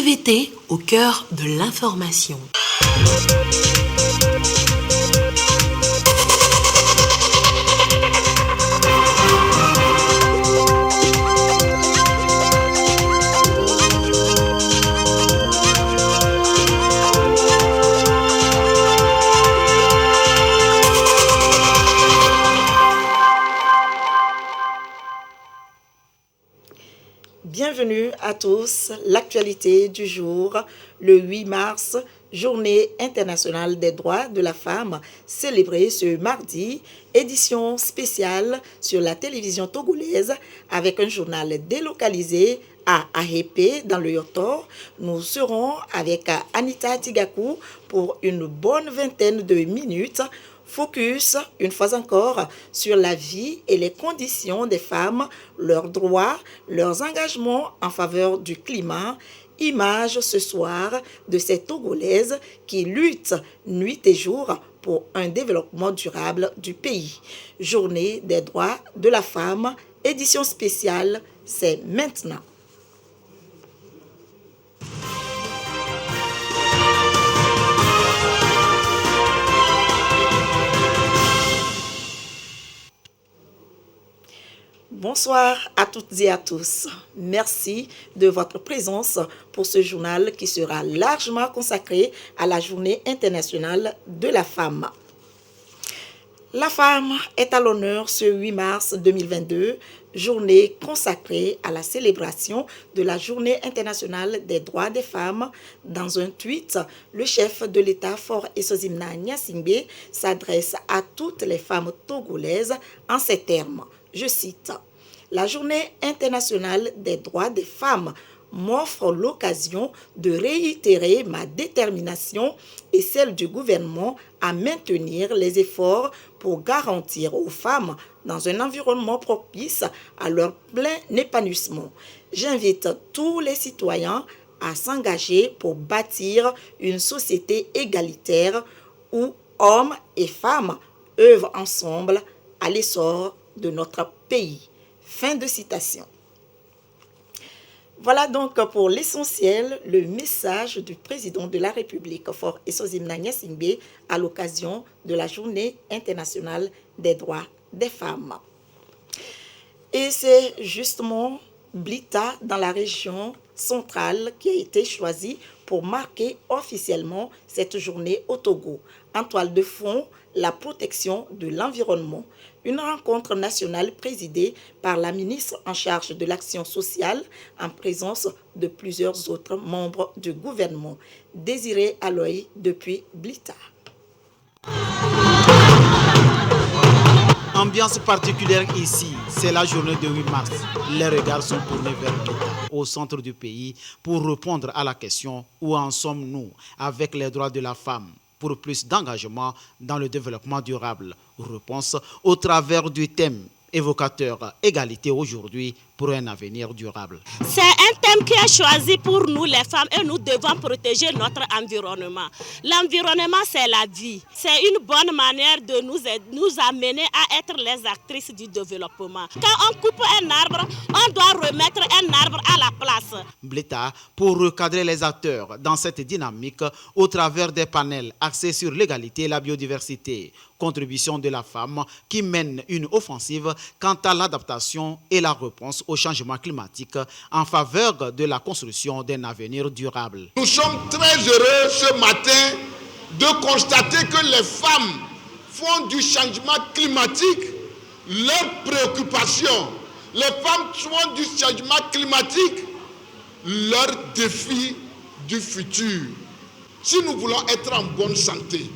TVT au cœur de l'information. Bienvenue à tous, l'actualité du jour, le 8 mars, Journée internationale des droits de la femme, célébrée ce mardi, édition spéciale sur la télévision togolaise avec un journal délocalisé à Ahépé dans le Yotor. Nous serons avec Anita Tigakou pour une bonne vingtaine de minutes. Focus, une fois encore, sur la vie et les conditions des femmes, leurs droits, leurs engagements en faveur du climat. Image ce soir de ces Togolaises qui luttent nuit et jour pour un développement durable du pays. Journée des droits de la femme, édition spéciale, c'est maintenant. Bonsoir à toutes et à tous. Merci de votre présence pour ce journal qui sera largement consacré à la Journée internationale de la femme. La femme est à l'honneur ce 8 mars 2022, journée consacrée à la célébration de la Journée internationale des droits des femmes. Dans un tweet, le chef de l'État Faure Esozimna Gnassingbé s'adresse à toutes les femmes togolaises en ces termes. Je cite: « La Journée internationale des droits des femmes m'offre l'occasion de réitérer ma détermination et celle du gouvernement à maintenir les efforts pour garantir aux femmes dans un environnement propice à leur plein épanouissement. J'invite tous les citoyens à s'engager pour bâtir une société égalitaire où hommes et femmes œuvrent ensemble à l'essor de notre pays. » Fin de citation. Voilà donc pour l'essentiel le message du président de la République, Faure Esozimna Gnassingbé, à l'occasion de la Journée internationale des droits des femmes. Et c'est justement Blita, dans la région centrale, qui a été choisie pour marquer officiellement cette journée au Togo. En toile de fond, la protection de l'environnement. Une rencontre nationale présidée par la ministre en charge de l'action sociale en présence de plusieurs autres membres du gouvernement. Désiré Aloy depuis Blita. Ambiance particulière ici, c'est la journée de 8 mars. Les regards sont tournés vers Blita, au centre du pays, pour répondre à la question « Où en sommes-nous avec les droits de la femme ?» pour plus d'engagement dans le développement durable. Réponse au travers du thème évocateur « Égalité aujourd'hui pour un avenir durable ». C'est un thème qui est choisi pour nous les femmes et nous devons protéger notre environnement. L'environnement, c'est la vie. C'est une bonne manière de nous amener à être les actrices du développement. Quand on coupe un arbre, on doit remettre un arbre à la place. Blita, pour recadrer les acteurs dans cette dynamique au travers des panels axés sur l'égalité et la biodiversité. Contribution de la femme qui mène une offensive quant à l'adaptation et la réponse au changement climatique en faveur de la construction d'un avenir durable. Nous sommes très heureux ce matin de constater que les femmes font du changement climatique leur préoccupation. Les femmes font du changement climatique leur défi du futur. Si nous voulons être en bonne santé,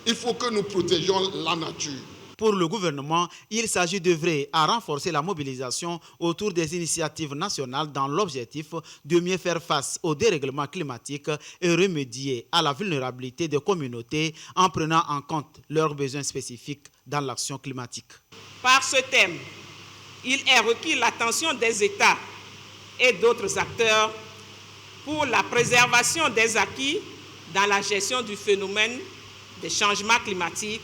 il faut que nous protégeons la nature. Pour le gouvernement, il s'agit d'œuvrer à renforcer la mobilisation autour des initiatives nationales dans l'objectif de mieux faire face au dérèglement climatique et remédier à la vulnérabilité des communautés en prenant en compte leurs besoins spécifiques dans l'action climatique. Par ce thème, il est requis l'attention des États et d'autres acteurs pour la préservation des acquis dans la gestion du phénomène des changements climatiques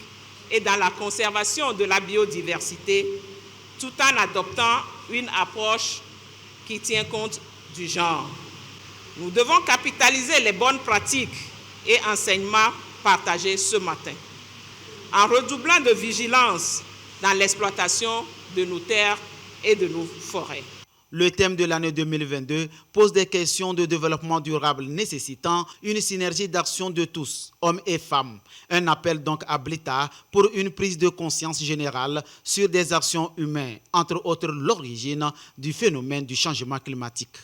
et dans la conservation de la biodiversité, tout en adoptant une approche qui tient compte du genre. Nous devons capitaliser les bonnes pratiques et enseignements partagés ce matin, en redoublant de vigilance dans l'exploitation de nos terres et de nos forêts. Le thème de l'année 2022 pose des questions de développement durable nécessitant une synergie d'action de tous, hommes et femmes. Un appel donc à l'État pour une prise de conscience générale sur des actions humaines, entre autres l'origine du phénomène du changement climatique.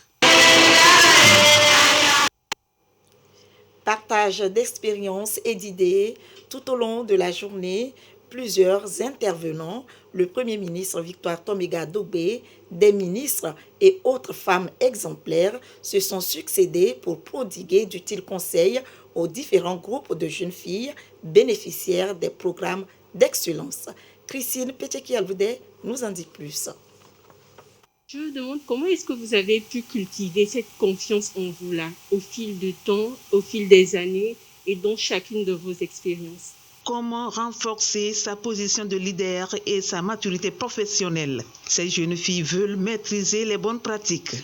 Partage d'expériences et d'idées tout au long de la journée. Plusieurs intervenants, le Premier ministre Victoire Toméga-Dogbé, des ministres et autres femmes exemplaires se sont succédés pour prodiguer d'utiles conseils aux différents groupes de jeunes filles bénéficiaires des programmes d'excellence. Christine Péteki-Alvoudé nous en dit plus. Je me demande comment est-ce que vous avez pu cultiver cette confiance en vous là, au fil du temps, au fil des années et dans chacune de vos expériences. Comment renforcer sa position de leader et sa maturité professionnelle. Ces jeunes filles veulent maîtriser les bonnes pratiques.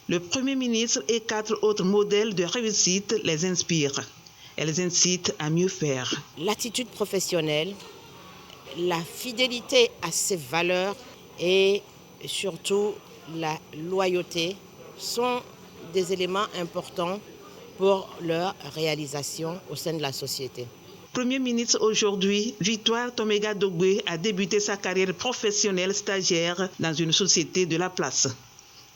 Le Premier ministre et 4 autres modèles de réussite les inspirent. Elles incitent à mieux faire. L'attitude professionnelle, la fidélité à ses valeurs et surtout la loyauté sont des éléments importants pour leur réalisation au sein de la société. Premier ministre aujourd'hui, Victoire Toméga-Dogbé a débuté sa carrière professionnelle stagiaire dans une société de la place.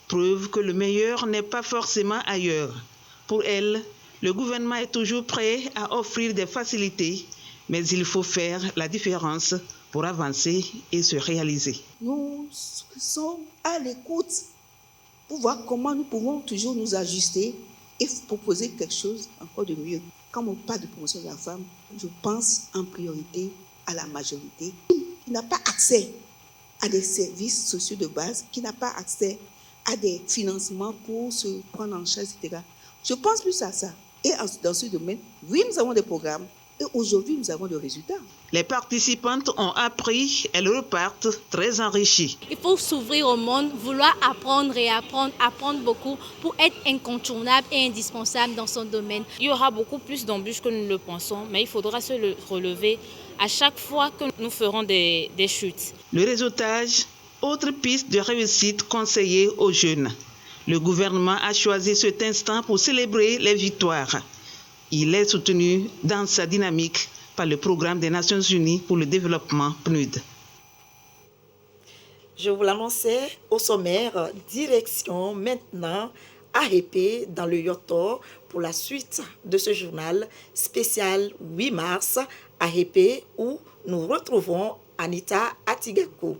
Preuve que le meilleur n'est pas forcément ailleurs. Pour elle, le gouvernement est toujours prêt à offrir des facilités, mais il faut faire la différence pour avancer et se réaliser. Nous sommes à l'écoute pour voir comment nous pouvons toujours nous ajuster et proposer quelque chose encore de mieux. Quand on parle de promotion de la femme, je pense en priorité à la majorité qui n'a pas accès à des services sociaux de base, qui n'a pas accès à des financements pour se prendre en charge, etc. Je pense plus à ça. Et dans ce domaine, oui, nous avons des programmes et aujourd'hui, nous avons des résultats. Les participantes ont appris, elles repartent très enrichies. Il faut s'ouvrir au monde, vouloir apprendre et apprendre beaucoup pour être incontournable et indispensable dans son domaine. Il y aura beaucoup plus d'embûches que nous le pensons, mais il faudra se relever à chaque fois que nous ferons des chutes. Le réseautage, autre piste de réussite conseillée aux jeunes. Le gouvernement a choisi cet instant pour célébrer les victoires. Il est soutenu dans sa dynamique par le programme des Nations Unies pour le développement PNUD. Je vous l'annonçais au sommaire, direction maintenant AREPE dans le Yoto pour la suite de ce journal spécial 8 mars AREPE où nous retrouvons Anita Atigakou.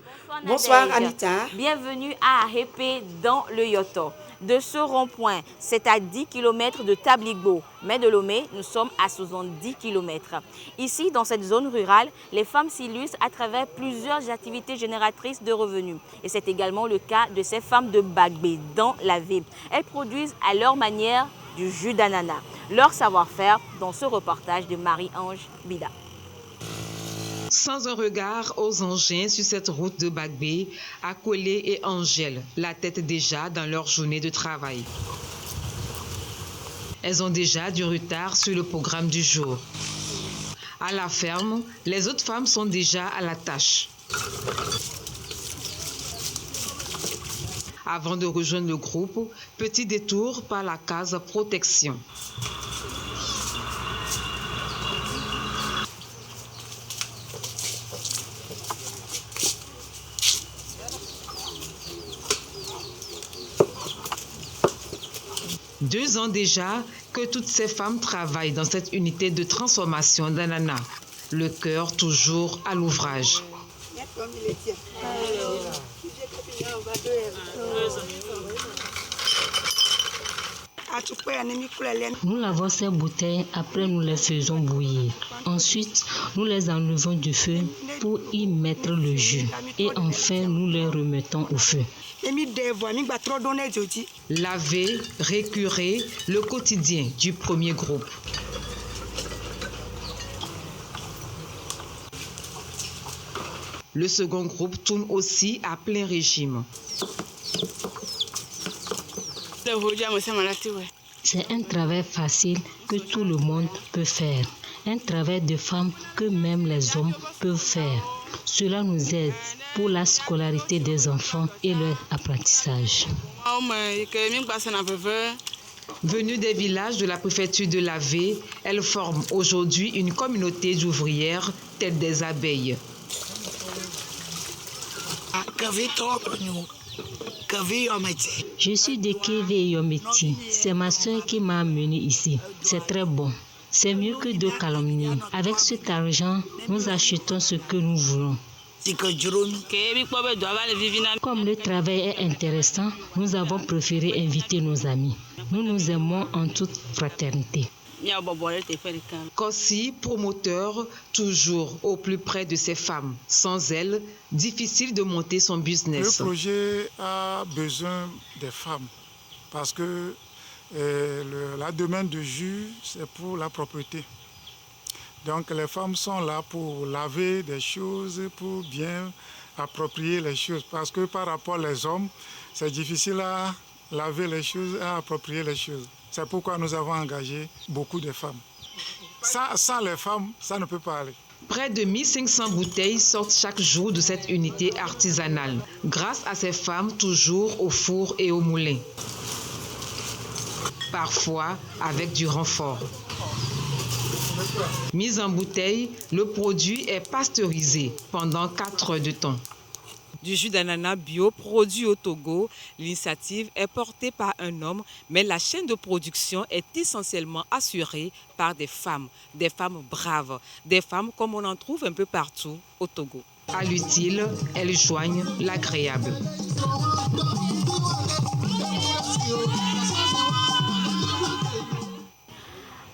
Bonsoir Anita. Bienvenue à AREPE dans le Yoto. De ce rond-point, c'est à 10 km de Tabligbo, mais de Lomé, nous sommes à 70 km. Ici, dans cette zone rurale, les femmes s'illustrent à travers plusieurs activités génératrices de revenus. Et c'est également le cas de ces femmes de Bagbé, dans la ville. Elles produisent à leur manière du jus d'ananas. Leur savoir-faire dans ce reportage de Marie-Ange Bida. Sans un regard aux engins sur cette route de Bagbé, Akolé et Angèle, la tête déjà dans leur journée de travail. Elles ont déjà du retard sur le programme du jour. À la ferme, les autres femmes sont déjà à la tâche. Avant de rejoindre le groupe, petit détour par la case protection. Deux ans déjà que toutes ces femmes travaillent dans cette unité de transformation d'ananas. Le cœur toujours à l'ouvrage. Nous lavons ces bouteilles, après nous les faisons bouillir. Ensuite, nous les enlevons du feu pour y mettre le jus. Et enfin, nous les remettons au feu. Laver, récurer, le quotidien du premier groupe. Le second groupe tourne aussi à plein régime. C'est un travail facile que tout le monde peut faire. Un travail de femme que même les hommes peuvent faire. Cela nous aide pour la scolarité des enfants et leur apprentissage. Venues des villages de la préfecture de l'Avé, elles forment aujourd'hui une communauté d'ouvrières telles des abeilles. Je suis de Keve Yometi. C'est ma soeur qui m'a amené ici. C'est très bon. C'est mieux que de calomnier. Avec cet argent, nous achetons ce que nous voulons. Comme le travail est intéressant, nous avons préféré inviter nos amis. Nous nous aimons en toute fraternité. Kossi, promoteur, toujours au plus près de ces femmes. Sans elles, difficile de monter son business. Le projet a besoin des femmes parce que la domaine de jus, c'est pour la propreté. Donc les femmes sont là pour laver des choses, pour bien approprier les choses. Parce que par rapport aux hommes, c'est difficile à laver les choses, à approprier les choses. C'est pourquoi nous avons engagé beaucoup de femmes. Sans les femmes, ça ne peut pas aller. Près de 1500 bouteilles sortent chaque jour de cette unité artisanale, grâce à ces femmes toujours au four et au moulin. Parfois avec du renfort. Mis en bouteille, le produit est pasteurisé pendant 4 heures de temps. Du jus d'ananas bio produit au Togo, l'initiative est portée par un homme, mais la chaîne de production est essentiellement assurée par des femmes braves, des femmes comme on en trouve un peu partout au Togo. À l'utile, elles joignent l'agréable.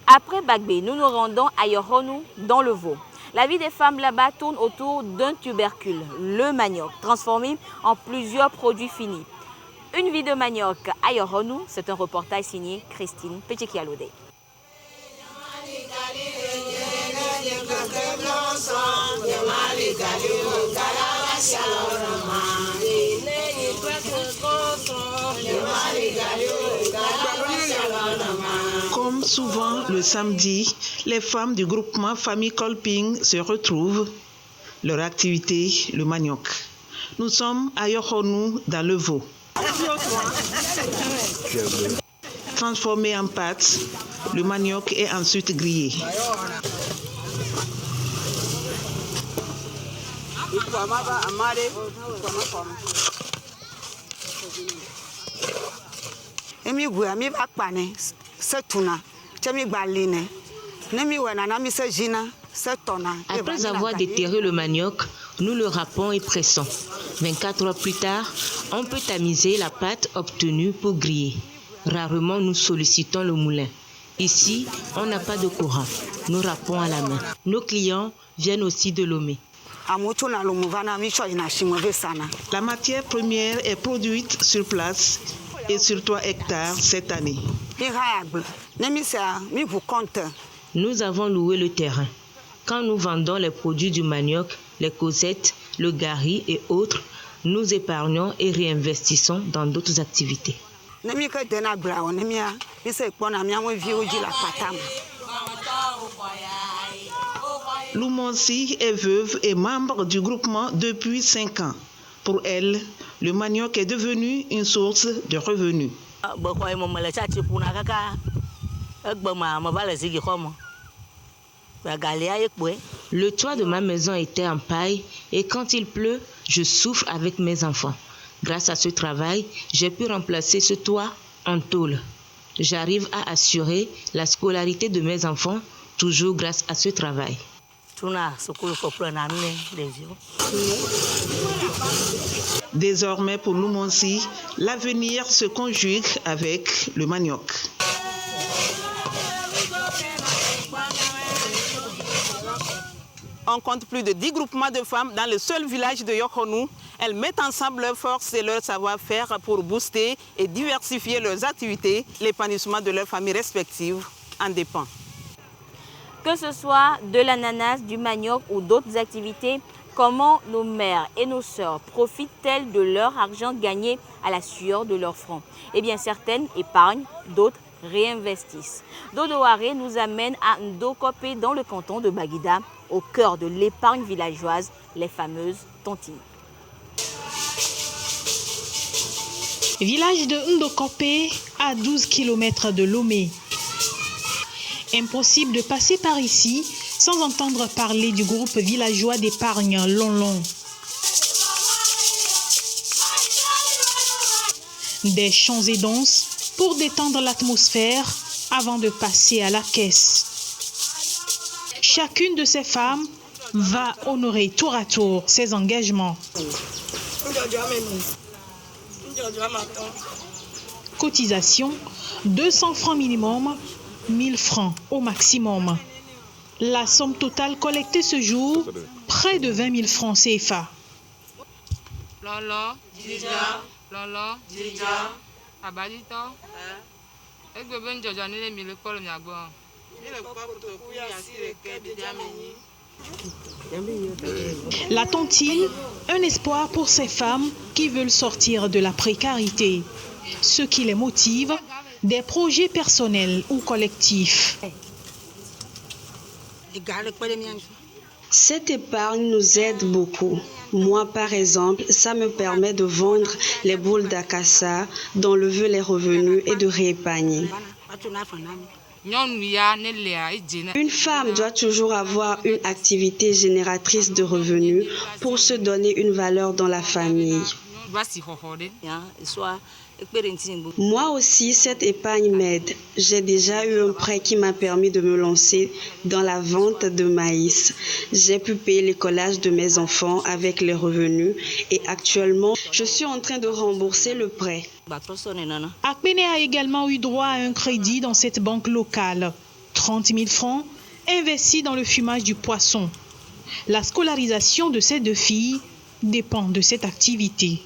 Après Bagbé, nous nous rendons à Yoronou, dans le Vaud. La vie des femmes là-bas tourne autour d'un tubercule, le manioc, transformé en plusieurs produits finis. Une vie de manioc à Yoronou, c'est un reportage signé Christine Petit-Kialodé. Comme souvent le samedi, les femmes du groupement Famille Kolping se retrouvent. Leur activité, le manioc. Nous sommes à Yoronou, dans le Vaud. Transformé en pâte, le manioc est ensuite grillé. Après avoir déterré le manioc, nous le râpons et pressons. 24 heures plus tard, on peut tamiser la pâte obtenue pour griller. Rarement nous sollicitons le moulin. Ici, on n'a pas de courant. Nous râpons à la main. Nos clients viennent aussi de Lomé. La matière première est produite sur place et sur 3 hectares cette année. Nous avons loué le terrain. Quand nous vendons les produits du manioc, les causettes, le gari et autres, nous épargnons et réinvestissons dans d'autres activités. Loumonsi est veuve et membre du groupement depuis 5 ans. Pour elle, le manioc est devenu une source de revenus. Le toit de ma maison était en paille et quand il pleut, je souffre avec mes enfants. Grâce à ce travail, j'ai pu remplacer ce toit en tôle. J'arrive à assurer la scolarité de mes enfants, toujours grâce à ce travail. Désormais pour Loumonsi, l'avenir se conjugue avec le manioc. On compte plus de 10 groupements de femmes dans le seul village de Yoronou. Elles mettent ensemble leurs forces et leur savoir-faire pour booster et diversifier leurs activités. L'épanouissement de leurs familles respectives en dépend. Que ce soit de l'ananas, du manioc ou d'autres activités, comment nos mères et nos sœurs profitent-elles de leur argent gagné à la sueur de leur front? Eh bien, certaines épargnent, d'autres réinvestissent. Dodo Aré nous amène à Ndokopé dans le canton de Baguida, au cœur de l'épargne villageoise, les fameuses tontines. Village de Ndokopé, à 12 km de Lomé. Impossible de passer par ici sans entendre parler du groupe villageois d'épargne Lonlon. Des chants et danses pour détendre l'atmosphère avant de passer à la caisse. Chacune de ces femmes va honorer tour à tour ses engagements. Cotisation, 200 francs minimum, 1000 francs au maximum. La somme totale collectée ce jour, près de 20 000 francs CFA. Lolo, Dija, Lolo, Dija, Abadito, La tontine, un espoir pour ces femmes qui veulent sortir de la précarité. Ce qui les motive, des projets personnels ou collectifs. Cette épargne nous aide beaucoup. Moi, par exemple, ça me permet de vendre les boules d'acassa, d'enlever les revenus et de réépargner. Une femme doit toujours avoir une activité génératrice de revenus pour se donner une valeur dans la famille. Moi aussi, cette épargne m'aide. J'ai déjà eu un prêt qui m'a permis de me lancer dans la vente de maïs. J'ai pu payer l'écolage de mes enfants avec les revenus et actuellement, je suis en train de rembourser le prêt. Akpene a également eu droit à un crédit dans cette banque locale. 30 000 francs investis dans le fumage du poisson. La scolarisation de ces deux filles dépend de cette activité.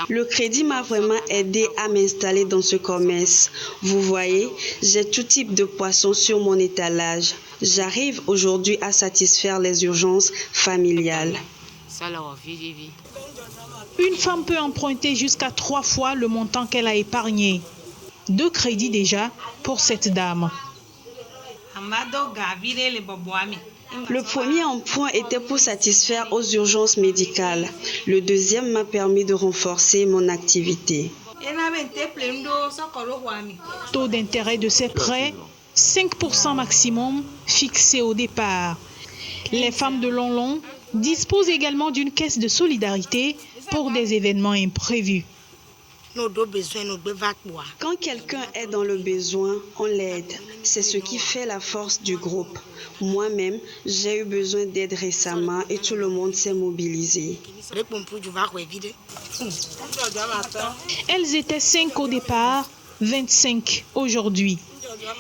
Le crédit m'a vraiment aidé à m'installer dans ce commerce. Vous voyez, j'ai tout type de poissons sur mon étalage. J'arrive aujourd'hui à satisfaire les urgences familiales. Une femme peut emprunter jusqu'à 3 fois le montant qu'elle a épargné. 2 crédits déjà pour cette dame. Le premier emprunt était pour satisfaire aux urgences médicales. Le deuxième m'a permis de renforcer mon activité. Taux d'intérêt de ces prêts, 5% maximum fixé au départ. Les femmes de Lonlon disposent également d'une caisse de solidarité pour des événements imprévus. Quand quelqu'un est dans le besoin, on l'aide. C'est ce qui fait la force du groupe. Moi-même, j'ai eu besoin d'aide récemment et tout le monde s'est mobilisé. Elles étaient 5 au départ, 25 aujourd'hui.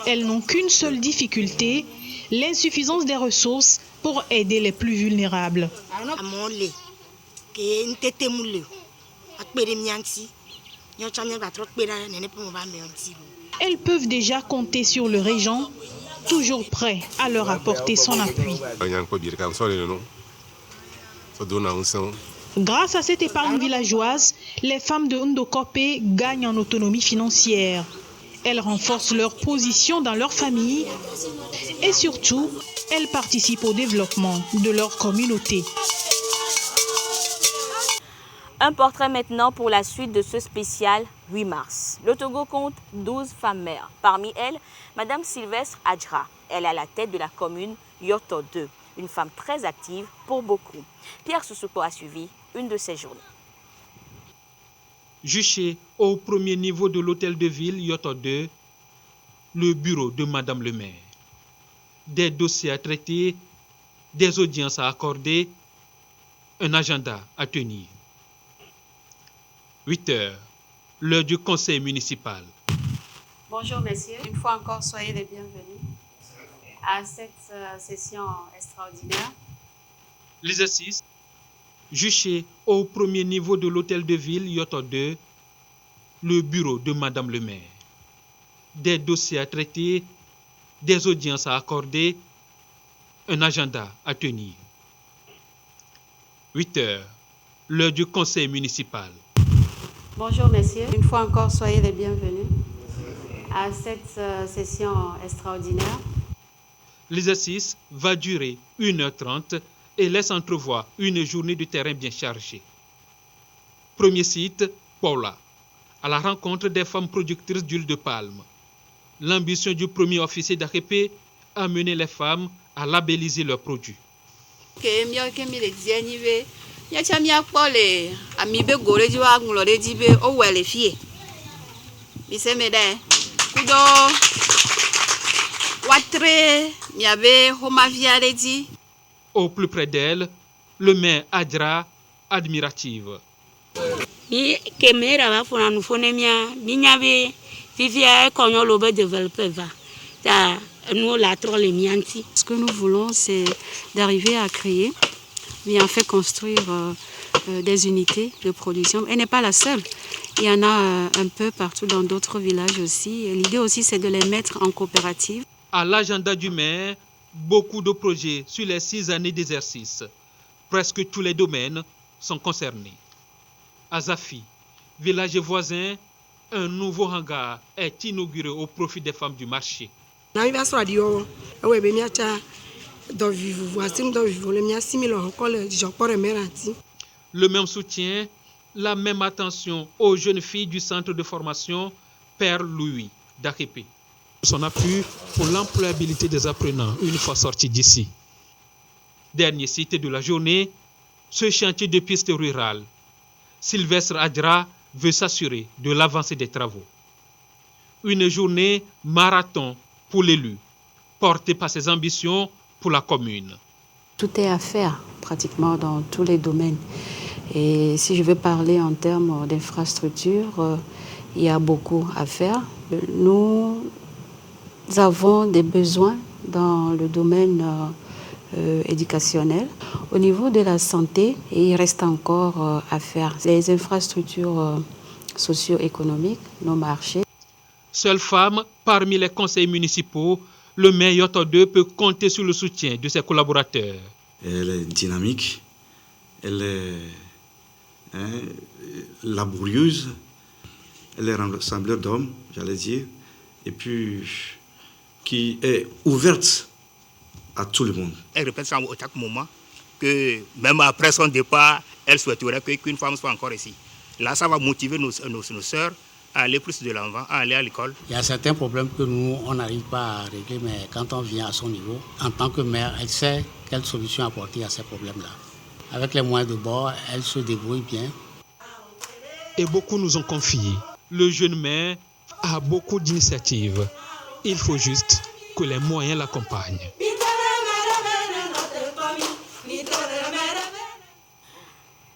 Elles n'ont qu'une seule difficulté, l'insuffisance des ressources pour aider les plus vulnérables. Elles peuvent déjà compter sur le régent, toujours prêt à leur apporter son appui. Grâce à cette épargne villageoise, les femmes de Ndokopé gagnent en autonomie financière. Elles renforcent leur position dans leur famille et surtout, elles participent au développement de leur communauté. Un portrait maintenant pour la suite de ce spécial 8 mars. Le Togo compte 12 femmes mères. Parmi elles, Madame Sylvestre Adjra. Elle est à la tête de la commune Yoto 2. Une femme très active pour beaucoup. Pierre Soussouko a suivi une de ces journées. Juché au premier niveau de l'hôtel de ville Yoto 2, le bureau de Madame le maire. Des dossiers à traiter, des audiences à accorder, un agenda à tenir. 8 heures, l'heure du conseil municipal. Bonjour messieurs, une fois encore soyez les bienvenus à cette session extraordinaire. L'exercice, juché au premier niveau de l'hôtel de ville Yoto 2, le bureau de Madame le maire. Des dossiers à traiter, des audiences à accorder, un agenda à tenir. 8 heures, l'heure du conseil municipal. Bonjour messieurs, une fois encore soyez les bienvenus à cette session extraordinaire. L'exercice va durer 1h30 et laisse entrevoir une journée de terrain bien chargée. Premier site, Paula, à la rencontre des femmes productrices d'huile de palme. L'ambition du premier officier d'AREPE a mené les femmes à labelliser leurs produits. Au plus près d'elle, le maire Adra, admirative. Ce que nous voulons, c'est d'arriver à créer, bien fait construire des unités de production. Elle n'est pas la seule. Il y en a un peu partout dans d'autres villages aussi. L'idée aussi, c'est de les mettre en coopérative. À l'agenda du maire, beaucoup de projets sur les 6 années d'exercice. Presque tous les domaines sont concernés. À Zafi, village voisin, un nouveau hangar est inauguré au profit des femmes du marché. Le même soutien, la même attention aux jeunes filles du centre de formation Père Louis d'AREPE. Son appui pour l'employabilité des apprenants une fois sortis d'ici. Dernier site de la journée, ce chantier de piste rurale. Sylvestre Adra veut s'assurer de l'avancée des travaux. Une journée marathon pour l'élu, portée par ses ambitions pour la commune. Tout est à faire pratiquement dans tous les domaines. Et si je veux parler en termes d'infrastructure, il y a beaucoup à faire. Nous avons des besoins dans le domaine éducationnel. Au niveau de la santé, il reste encore à faire. Les infrastructures socio-économiques, nos marchés. Seule femme parmi les conseils municipaux, le maire Yoto 2 peut compter sur le soutien de ses collaborateurs. Elle est dynamique, elle est laborieuse, elle est rassembleur d'hommes, j'allais dire, et puis qui est ouverte à tout le monde. Elle répète à chaque moment que même après son départ, elle souhaiterait qu'une femme soit encore ici. Là, ça va motiver nos sœurs à aller plus de l'avant, à aller à l'école. Il y a certains problèmes que nous, on n'arrive pas à régler, mais quand on vient à son niveau, en tant que mère, elle sait quelle solution apporter à ces problèmes-là. Avec les moyens de bord, elle se débrouille bien. Et beaucoup nous ont confié. Le jeune maire a beaucoup d'initiatives. Il faut juste que les moyens l'accompagnent.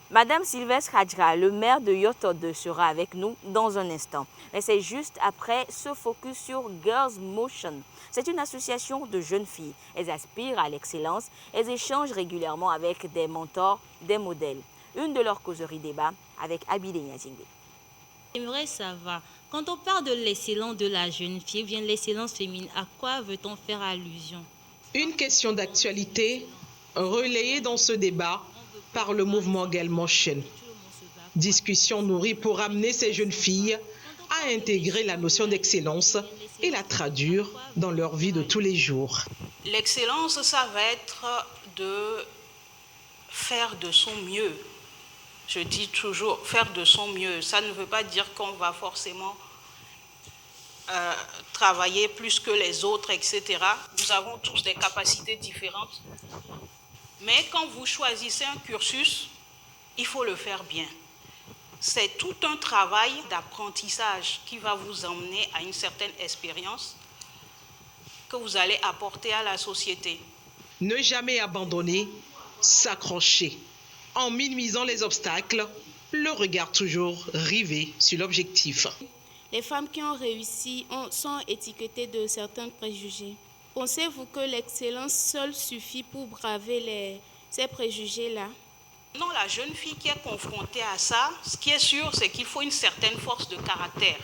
Madame Sylvestre Adra, le maire de Yoto 2, sera avec nous dans un instant. Mais c'est juste après ce focus sur Girls Motion. C'est une association de jeunes filles. Elles aspirent à l'excellence. Elles échangent régulièrement avec des mentors, des modèles. Une de leurs causeries débat avec Abidé Niatingbe. J'aimerais savoir, quand on parle de l'excellence de la jeune fille, ou bien l'excellence féminine, à quoi veut-on faire allusion? Une question d'actualité relayée dans ce débat par le mouvement Girls Motion. Discussion nourrie pour amener ces jeunes filles à intégrer la notion d'excellence et la traduire dans leur vie de tous les jours. L'excellence, ça va être de faire de son mieux. Je dis toujours faire de son mieux. Ça ne veut pas dire qu'on va forcément travailler plus que les autres, etc. Nous avons tous des capacités différentes. Mais quand vous choisissez un cursus, il faut le faire bien. C'est tout un travail d'apprentissage qui va vous emmener à une certaine expérience que vous allez apporter à la société. Ne jamais abandonner, s'accrocher. En minimisant les obstacles, le regard toujours rivé sur l'objectif. Les femmes qui ont réussi sont étiquetées de certains préjugés. Pensez-vous que l'excellence seule suffit pour braver ces préjugés-là? Non, la jeune fille qui est confrontée à ça, ce qui est sûr, c'est qu'il faut une certaine force de caractère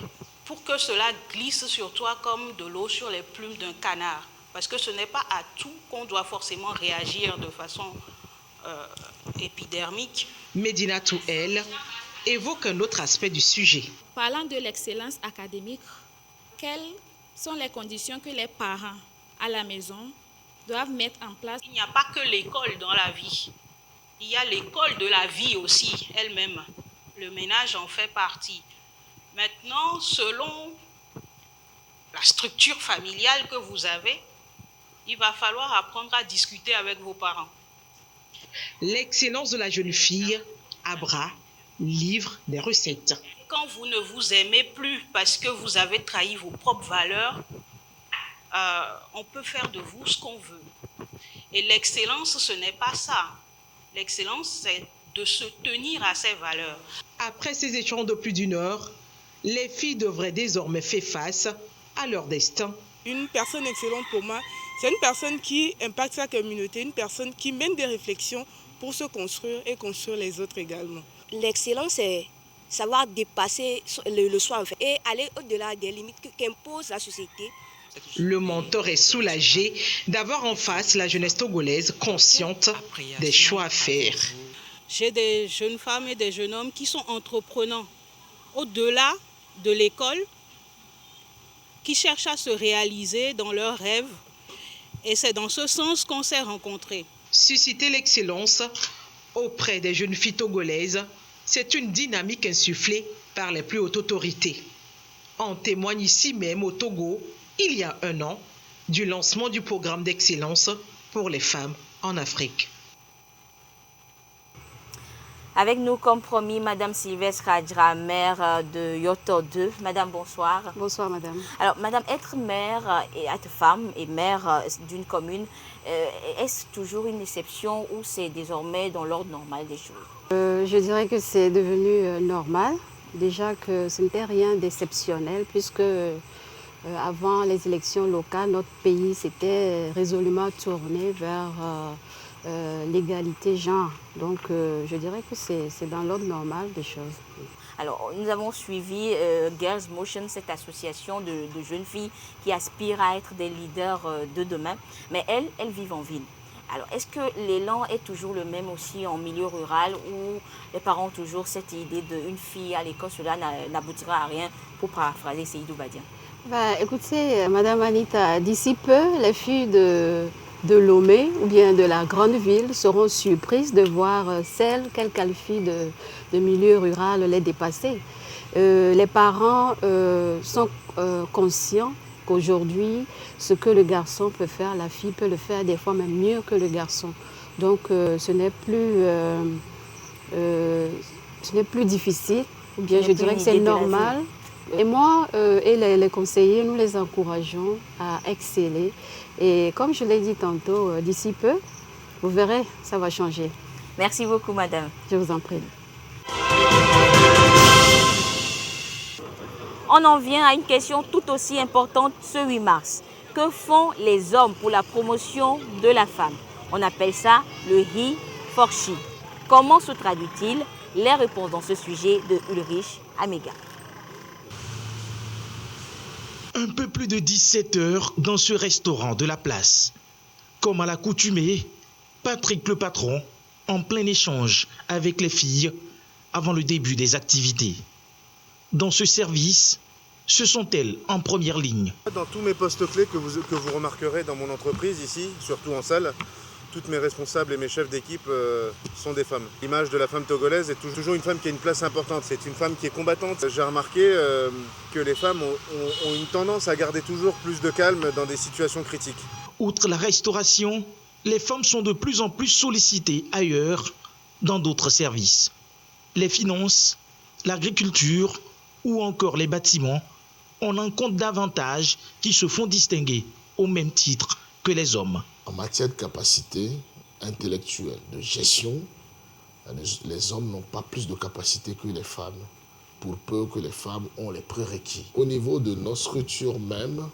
pour que cela glisse sur toi comme de l'eau sur les plumes d'un canard. Parce que ce n'est pas à tout qu'on doit forcément réagir de façon épidermique. Medinatou, elle, évoque un autre aspect du sujet. Parlant de l'excellence académique, quelles sont les conditions que les parents à la maison doivent mettre en place? Il n'y a pas que l'école dans la vie. Il y a l'école de la vie aussi, elle-même. Le ménage en fait partie. Maintenant, selon la structure familiale que vous avez, il va falloir apprendre à discuter avec vos parents. L'excellence de la jeune fille, Abra, livre des recettes. Quand vous ne vous aimez plus parce que vous avez trahi vos propres valeurs, on peut faire de vous ce qu'on veut. Et l'excellence, ce n'est pas ça. L'excellence, c'est de se tenir à ses valeurs. Après ces échanges de plus d'une heure, les filles devraient désormais faire face à leur destin. Une personne excellente pour moi, c'est une personne qui impacte sa communauté, une personne qui mène des réflexions pour se construire et construire les autres également. L'excellence, c'est savoir dépasser le soi et aller au-delà des limites qu'impose la société. Le mentor est soulagé d'avoir en face la jeunesse togolaise consciente des choix à faire. J'ai des jeunes femmes et des jeunes hommes qui sont entreprenants au-delà de l'école, qui cherchent à se réaliser dans leurs rêves. Et c'est dans ce sens qu'on s'est rencontrés. Susciter l'excellence auprès des jeunes filles togolaises, c'est une dynamique insufflée par les plus hautes autorités. En témoigne ici même au Togo, il y a un an, du lancement du programme d'excellence pour les femmes en Afrique. Avec nous, comme promis, Madame Sylvestre Adjra, maire de Yoto 2. Madame, bonsoir. Bonsoir, Madame. Alors, Madame, être maire et être femme et maire d'une commune, est-ce toujours une exception ou c'est désormais dans l'ordre normal des choses? Je dirais que c'est devenu normal. Déjà que ce n'était rien d'exceptionnel puisque avant les élections locales, notre pays s'était résolument tourné vers l'égalité genre. Donc je dirais que c'est dans l'ordre normal des choses. Alors nous avons suivi Girls Motion, cette association de jeunes filles qui aspirent à être des leaders de demain, mais elles vivent en ville. Alors est-ce que l'élan est toujours le même aussi en milieu rural où les parents ont toujours cette idée d'une fille à l'école, cela n'aboutira à rien, pour paraphraser Seydou Badian? Écoutez, Madame Anita, d'ici peu, les filles de Lomé ou bien de la grande ville seront surprises de voir celles qu'elles qualifient de milieu rural les dépasser. Les parents sont conscients qu'aujourd'hui, ce que le garçon peut faire, la fille peut le faire des fois même mieux que le garçon. Donc ce n'est plus difficile, ou bien je dirais que c'est normal. Et moi et les conseillers, nous les encourageons à exceller. Et comme je l'ai dit tantôt, d'ici peu, vous verrez, ça va changer. Merci beaucoup, Madame. Je vous en prie. On en vient à une question tout aussi importante ce 8 mars. Que font les hommes pour la promotion de la femme? On appelle ça le He for She. Comment se traduit-il? Les réponses dans ce sujet de Ulrich Amega. Un peu plus de 17 heures dans ce restaurant de la place. Comme à l'accoutumée, Patrick le patron, en plein échange avec les filles avant le début des activités. Dans ce service, ce sont elles en première ligne. Dans tous mes postes clés que vous remarquerez dans mon entreprise ici, surtout en salle, toutes mes responsables et mes chefs d'équipe sont des femmes. L'image de la femme togolaise est toujours une femme qui a une place importante. C'est une femme qui est combattante. J'ai remarqué que les femmes ont une tendance à garder toujours plus de calme dans des situations critiques. Outre la restauration, les femmes sont de plus en plus sollicitées ailleurs, dans d'autres services. Les finances, l'agriculture ou encore les bâtiments, on en compte davantage qui se font distinguer au même titre que les hommes. En matière de capacité intellectuelle, de gestion, les hommes n'ont pas plus de capacité que les femmes, pour peu que les femmes ont les prérequis. Au niveau de nos structures même,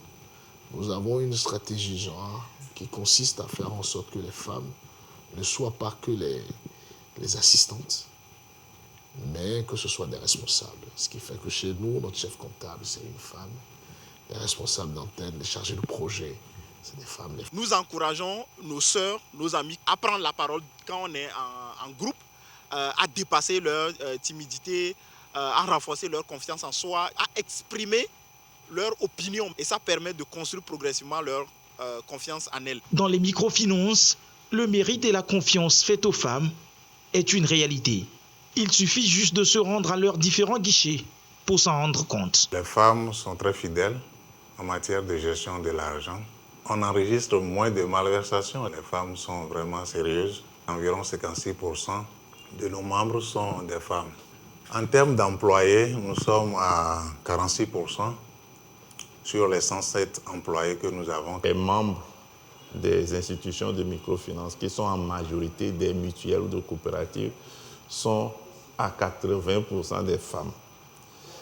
nous avons une stratégie genre qui consiste à faire en sorte que les femmes ne soient pas que les assistantes, mais que ce soit des responsables. Ce qui fait que chez nous, notre chef comptable, c'est une femme. Les responsables d'antenne, les chargés de projet, c'est des femmes. Nous encourageons nos sœurs, nos amis à prendre la parole quand on est en groupe, à dépasser leur timidité, à renforcer leur confiance en soi, à exprimer leur opinion et ça permet de construire progressivement leur confiance en elles. Dans les microfinances, le mérite et la confiance faite aux femmes est une réalité. Il suffit juste de se rendre à leurs différents guichets pour s'en rendre compte. Les femmes sont très fidèles en matière de gestion de l'argent. On enregistre moins de malversations. Les femmes sont vraiment sérieuses. Environ 56% de nos membres sont des femmes. En termes d'employés, nous sommes à 46% sur les 107 employés que nous avons. Les membres des institutions de microfinance qui sont en majorité des mutuelles ou de coopératives sont à 80% des femmes.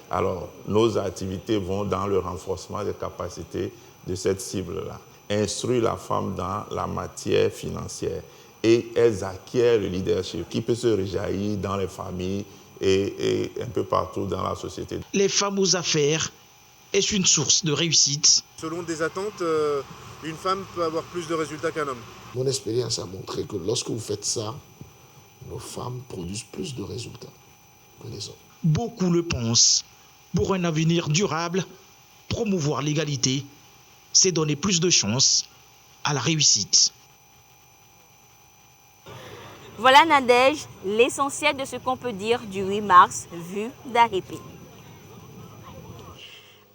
Alors, nos activités vont dans le renforcement des capacités de cette cible-là. Instruire la femme dans la matière financière et elles acquièrent le leadership qui peut se rejaillir dans les familles et un peu partout dans la société. Les femmes aux affaires, est-ce une source de réussite? Selon des attentes, une femme peut avoir plus de résultats qu'un homme. Mon expérience a montré que lorsque vous faites ça, nos femmes produisent plus de résultats que les hommes. Beaucoup le pensent. Pour un avenir durable, promouvoir l'égalité, c'est donner plus de chances à la réussite. Voilà Nadège, l'essentiel de ce qu'on peut dire du 8 mars vu d'Arépé.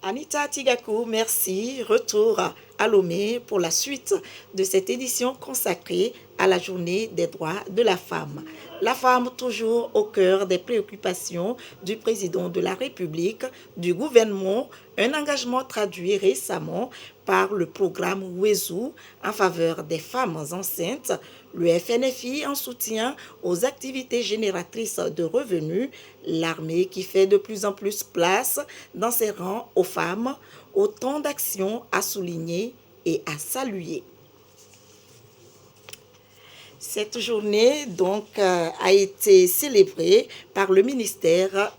Anita Tigakou, merci. Retour à Lomé pour la suite de cette édition consacrée à la journée des droits de la femme. La femme toujours au cœur des préoccupations du président de la République, du gouvernement, un engagement traduit récemment par le programme WESU en faveur des femmes enceintes, le FNFI en soutien aux activités génératrices de revenus, l'armée qui fait de plus en plus place dans ses rangs aux femmes, autant d'actions à souligner et à saluer. Cette journée donc a été célébrée par le ministère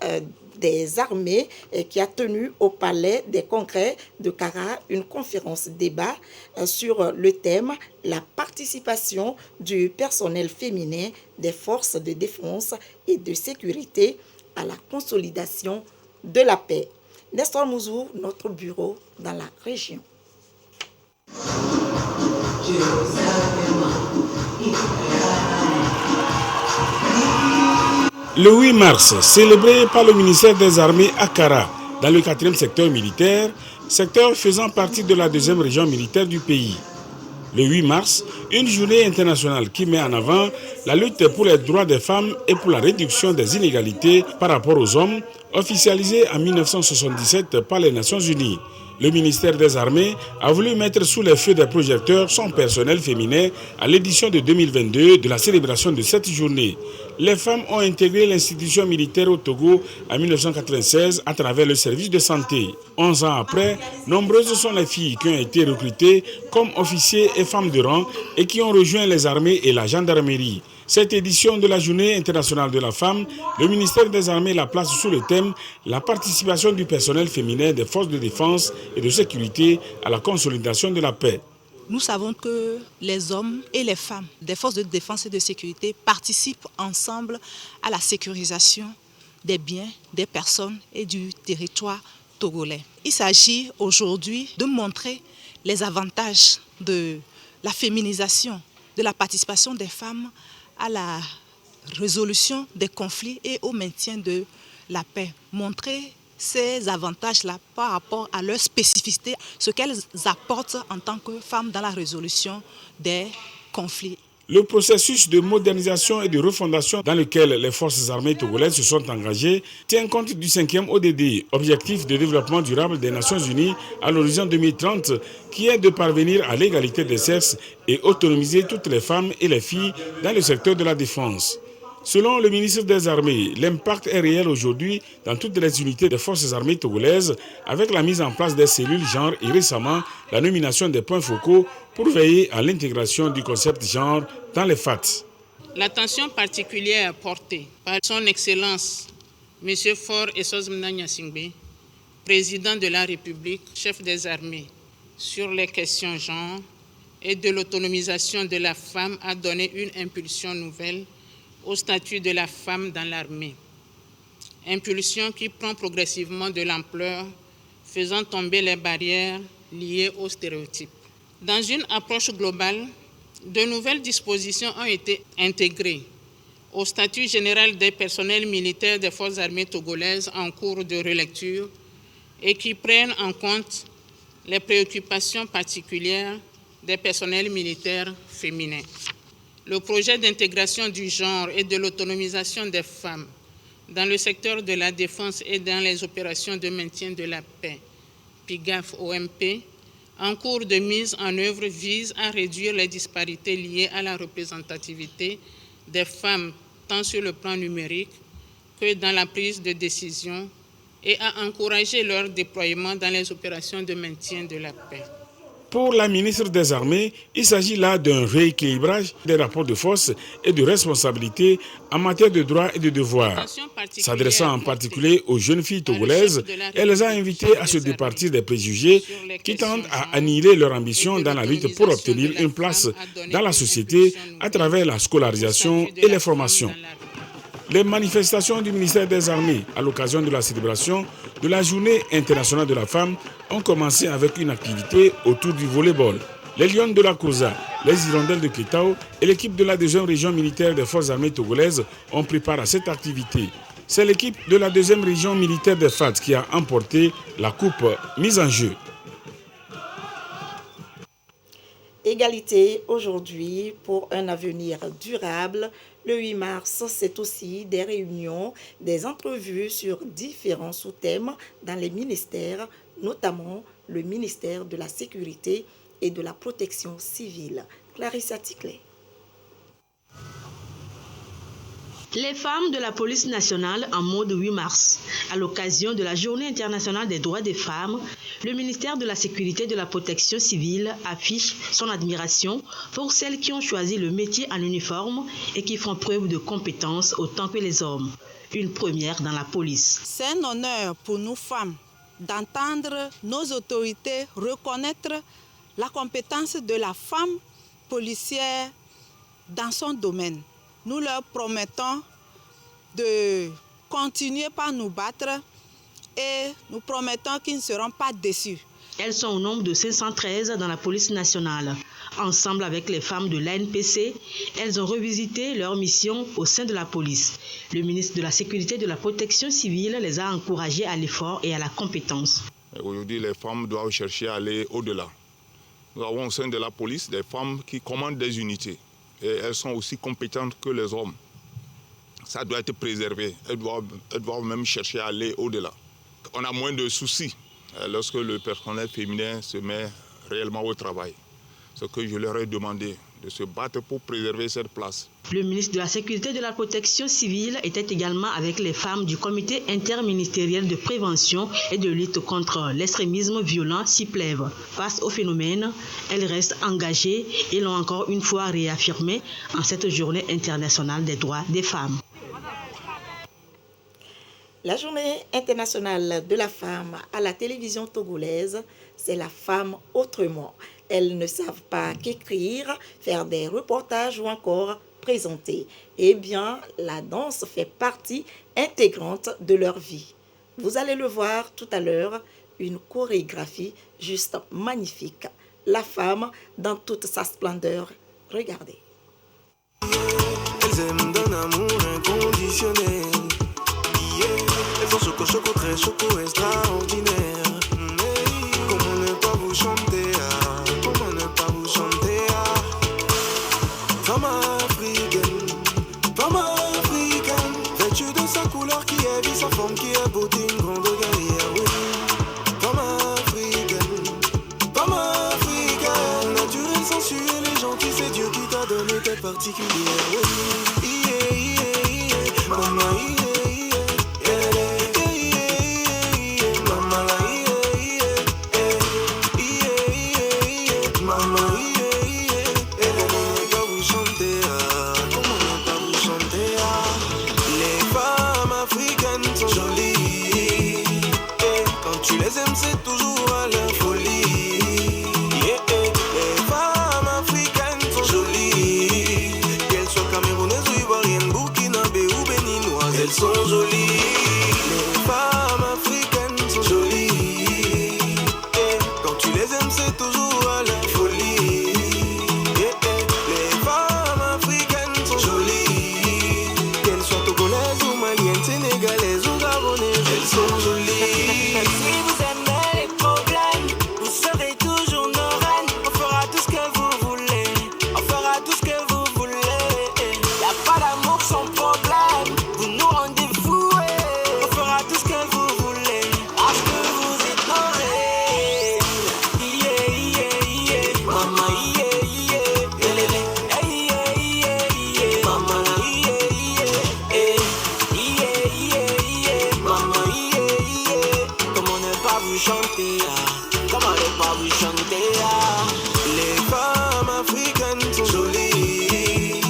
des Armées qui a tenu au Palais des Congrès de Kara une conférence débat sur le thème « La participation du personnel féminin des forces de défense et de sécurité à la consolidation de la paix ». Nestor Mouzou, notre bureau dans la région. Le 8 mars, célébré par le ministère des Armées à Kara, dans le 4e secteur militaire, secteur faisant partie de la 2e région militaire du pays. Le 8 mars, une journée internationale qui met en avant la lutte pour les droits des femmes et pour la réduction des inégalités par rapport aux hommes, officialisée en 1977 par les Nations Unies. Le ministère des Armées a voulu mettre sous les feux des projecteurs son personnel féminin à l'édition de 2022 de la célébration de cette journée. Les femmes ont intégré l'institution militaire au Togo en 1996 à travers le service de santé. 11 ans après, nombreuses sont les filles qui ont été recrutées comme officiers et femmes de rang et qui ont rejoint les armées et la gendarmerie. Cette édition de la Journée internationale de la femme, le ministère des Armées la place sous le thème « La participation du personnel féminin des forces de défense et de sécurité à la consolidation de la paix ». Nous savons que les hommes et les femmes des forces de défense et de sécurité participent ensemble à la sécurisation des biens, des personnes et du territoire togolais. Il s'agit aujourd'hui de montrer les avantages de la féminisation, de la participation des femmes à la résolution des conflits et au maintien de la paix. Montrer ces avantages-là par rapport à leur spécificité, ce qu'elles apportent en tant que femmes dans la résolution des conflits. Le processus de modernisation et de refondation dans lequel les forces armées togolaises se sont engagées tient compte du 5e ODD, Objectif de développement durable des Nations Unies à l'horizon 2030, qui est de parvenir à l'égalité des sexes et autonomiser toutes les femmes et les filles dans le secteur de la défense. Selon le ministre des Armées, l'impact est réel aujourd'hui dans toutes les unités des forces armées togolaises avec la mise en place des cellules genre et récemment la nomination des points focaux pour veiller à l'intégration du concept genre dans les FAT. L'attention particulière portée par son Excellence M. Faure Essozmna Gnassingbé, président de la République, chef des armées, sur les questions genre et de l'autonomisation de la femme a donné une impulsion nouvelle au statut de la femme dans l'armée. Impulsion qui prend progressivement de l'ampleur, faisant tomber les barrières liées aux stéréotypes. Dans une approche globale, de nouvelles dispositions ont été intégrées au statut général des personnels militaires des forces armées togolaises en cours de relecture et qui prennent en compte les préoccupations particulières des personnels militaires féminins. Le projet d'intégration du genre et de l'autonomisation des femmes dans le secteur de la défense et dans les opérations de maintien de la paix, PIGAF-OMP, en cours de mise en œuvre vise à réduire les disparités liées à la représentativité des femmes tant sur le plan numérique que dans la prise de décision et à encourager leur déploiement dans les opérations de maintien de la paix. Pour la ministre des Armées, il s'agit là d'un rééquilibrage des rapports de force et de responsabilité en matière de droits et de devoirs. S'adressant en particulier aux jeunes filles togolaises, elle les a invitées à se départir des préjugés qui tendent à annihiler leur ambition dans la lutte pour obtenir une place dans la société à travers la scolarisation et les formations. Les manifestations du ministère des Armées à l'occasion de la célébration de la Journée internationale de la femme ont commencé avec une activité autour du volleyball. Les Lions de la Kouza, les Hirondelles de Ketao et l'équipe de la 2e région militaire des forces armées togolaises ont préparé à cette activité. C'est l'équipe de la 2e région militaire des FAT qui a emporté la coupe mise en jeu. Égalité aujourd'hui pour un avenir durable. Le 8 mars, c'est aussi des réunions, des entrevues sur différents sous-thèmes dans les ministères, notamment le ministère de la Sécurité et de la Protection civile. Clarissa Ticlé. Les femmes de la police nationale en mode 8 mars. À l'occasion de la Journée internationale des droits des femmes, le ministère de la Sécurité et de la Protection civile affiche son admiration pour celles qui ont choisi le métier en uniforme et qui font preuve de compétences autant que les hommes. Une première dans la police. C'est un honneur pour nous femmes d'entendre nos autorités reconnaître la compétence de la femme policière dans son domaine. Nous leur promettons de continuer par nous battre et nous promettons qu'ils ne seront pas déçus. Elles sont au nombre de 513 dans la police nationale. Ensemble avec les femmes de l'ANPC, elles ont revisité leur mission au sein de la police. Le ministre de la Sécurité et de la Protection civile les a encouragées à l'effort et à la compétence. Aujourd'hui, les femmes doivent chercher à aller au-delà. Nous avons au sein de la police des femmes qui commandent des unités. Et elles sont aussi compétentes que les hommes. Ça doit être préservé. Elles doivent même chercher à aller au-delà. On a moins de soucis lorsque le personnel féminin se met réellement au travail. Ce que je leur ai demandé, de se battre pour préserver cette place. Le ministre de la Sécurité et de la Protection civile était également avec les femmes du comité interministériel de prévention et de lutte contre l'extrémisme violent CIPLEV. Face au phénomène, elles restent engagées et l'ont encore une fois réaffirmé en cette journée internationale des droits des femmes. La journée internationale de la femme à la télévision togolaise, c'est la femme autrement. Elles ne savent pas qu'écrire, faire des reportages ou encore présenter. Eh bien, la danse fait partie intégrante de leur vie. Vous allez le voir tout à l'heure, une chorégraphie juste magnifique. La femme dans toute sa splendeur. Regardez. Elles aiment d'un amour inconditionnel. Elles ont choco très choco extraordinaire. Comment ne pas vous chanter, comment ne pas vous chanter. Femme africaine, vêtue de sa couleur qui est vie, sa forme qui est beauté, une grande guerrière. Oui. Femme africaine, naturelle, sensuelle et gentille, c'est Dieu qui t'a donné tête particulière. Oui. Mama, c'est toujours à la folie. Les femmes africaines sont jolies. Qu'elles soient camerounaises ou ivoiriennes, burkinabé ou béninoises, elles sont jolies. Les femmes africaines sont jolies. c'est toujours à la folie. Les femmes africaines sont jolies, qu'elles soient togolaises ou maliennes, sénégalaises ou gabonaises, elles sont jolies. Si vous aimez les problèmes, vous serez toujours nos reines. On fera tout ce que vous voulez, on fera tout ce que vous voulez. Y'a pas d'amour sans problème, vous nous rendez fous. On fera tout ce que vous voulez, parce que vous êtes nos reines. Yeah, yeah, yeah, mama, yeah, yeah, lele, hey, yeah, yeah, yeah, mama, yeah, yeah, yeah, yeah, yeah, mama, yeah, yeah. Comment ne pas vous chanter, comment ne pas vous chanter. Les femmes africaines sont jolies,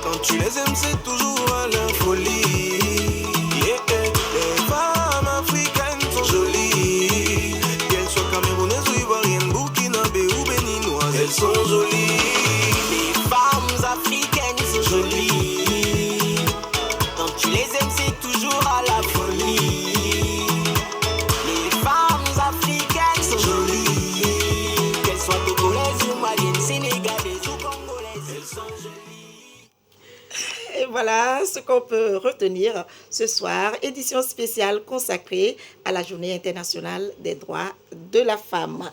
quand tu les aimes c'est toujours à la folie. Les femmes africaines sont jolies, qu'elles soient camerounaises ou ivoiriennes, burkinabé ou béninoises, elles sont jolies. Les femmes africaines sont jolies, quand tu les aimes c'est toujours à la folie. Les femmes africaines sont jolies, qu'elles soient togolaises ou maliennes, sénégalaises ou congolaises, elles sont jolies. Et voilà ce qu'on peut retenir ce soir, édition spéciale consacrée à la Journée internationale des droits de la femme.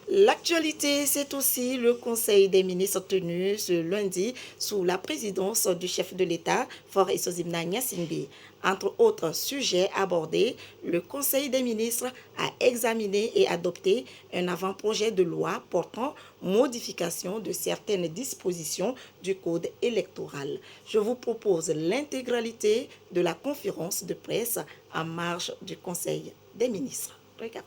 L'actualité, c'est aussi le Conseil des ministres tenu ce lundi sous la présidence du chef de l'État, Faure Esozimna Gnassingbé. Entre autres sujets abordés, le Conseil des ministres a examiné et adopté un avant-projet de loi portant modification de certaines dispositions du Code électoral. Je vous propose l'intégralité de la conférence de presse en marge du Conseil des ministres. Regardez.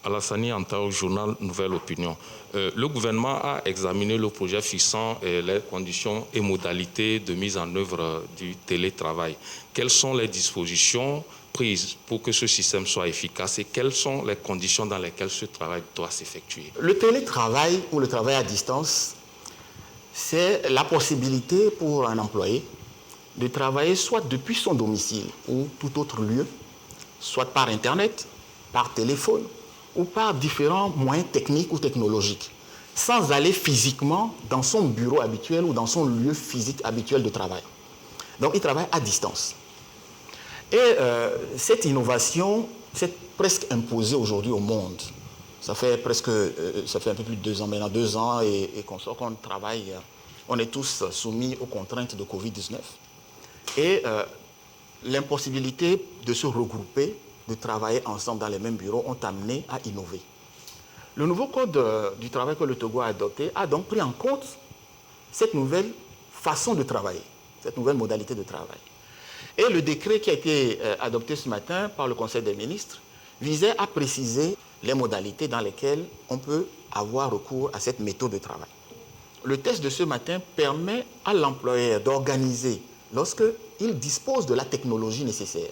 Alassani Anta au journal Nouvelle Opinion. Le gouvernement a examiné le projet fixant les conditions et modalités de mise en œuvre du télétravail. Quelles sont les dispositions prises pour que ce système soit efficace et quelles sont les conditions dans lesquelles ce travail doit s'effectuer? Le télétravail ou le travail à distance, c'est la possibilité pour un employé de travailler soit depuis son domicile ou tout autre lieu, soit par Internet, par téléphone, ou par différents moyens techniques ou technologiques, sans aller physiquement dans son bureau habituel ou dans son lieu physique habituel de travail. Donc, il travaille à distance. Et cette innovation s'est presque imposée aujourd'hui au monde. Ça fait un peu plus de 2 ans, maintenant 2 ans, et qu'on travaille, on est tous soumis aux contraintes de Covid-19. Et l'impossibilité de se regrouper, de travailler ensemble dans les mêmes bureaux ont amené à innover. Le nouveau code du travail que le Togo a adopté a donc pris en compte cette nouvelle façon de travailler, cette nouvelle modalité de travail. Et le décret qui a été adopté ce matin par le Conseil des ministres visait à préciser les modalités dans lesquelles on peut avoir recours à cette méthode de travail. Le texte de ce matin permet à l'employeur d'organiser, lorsqu'il dispose de la technologie nécessaire,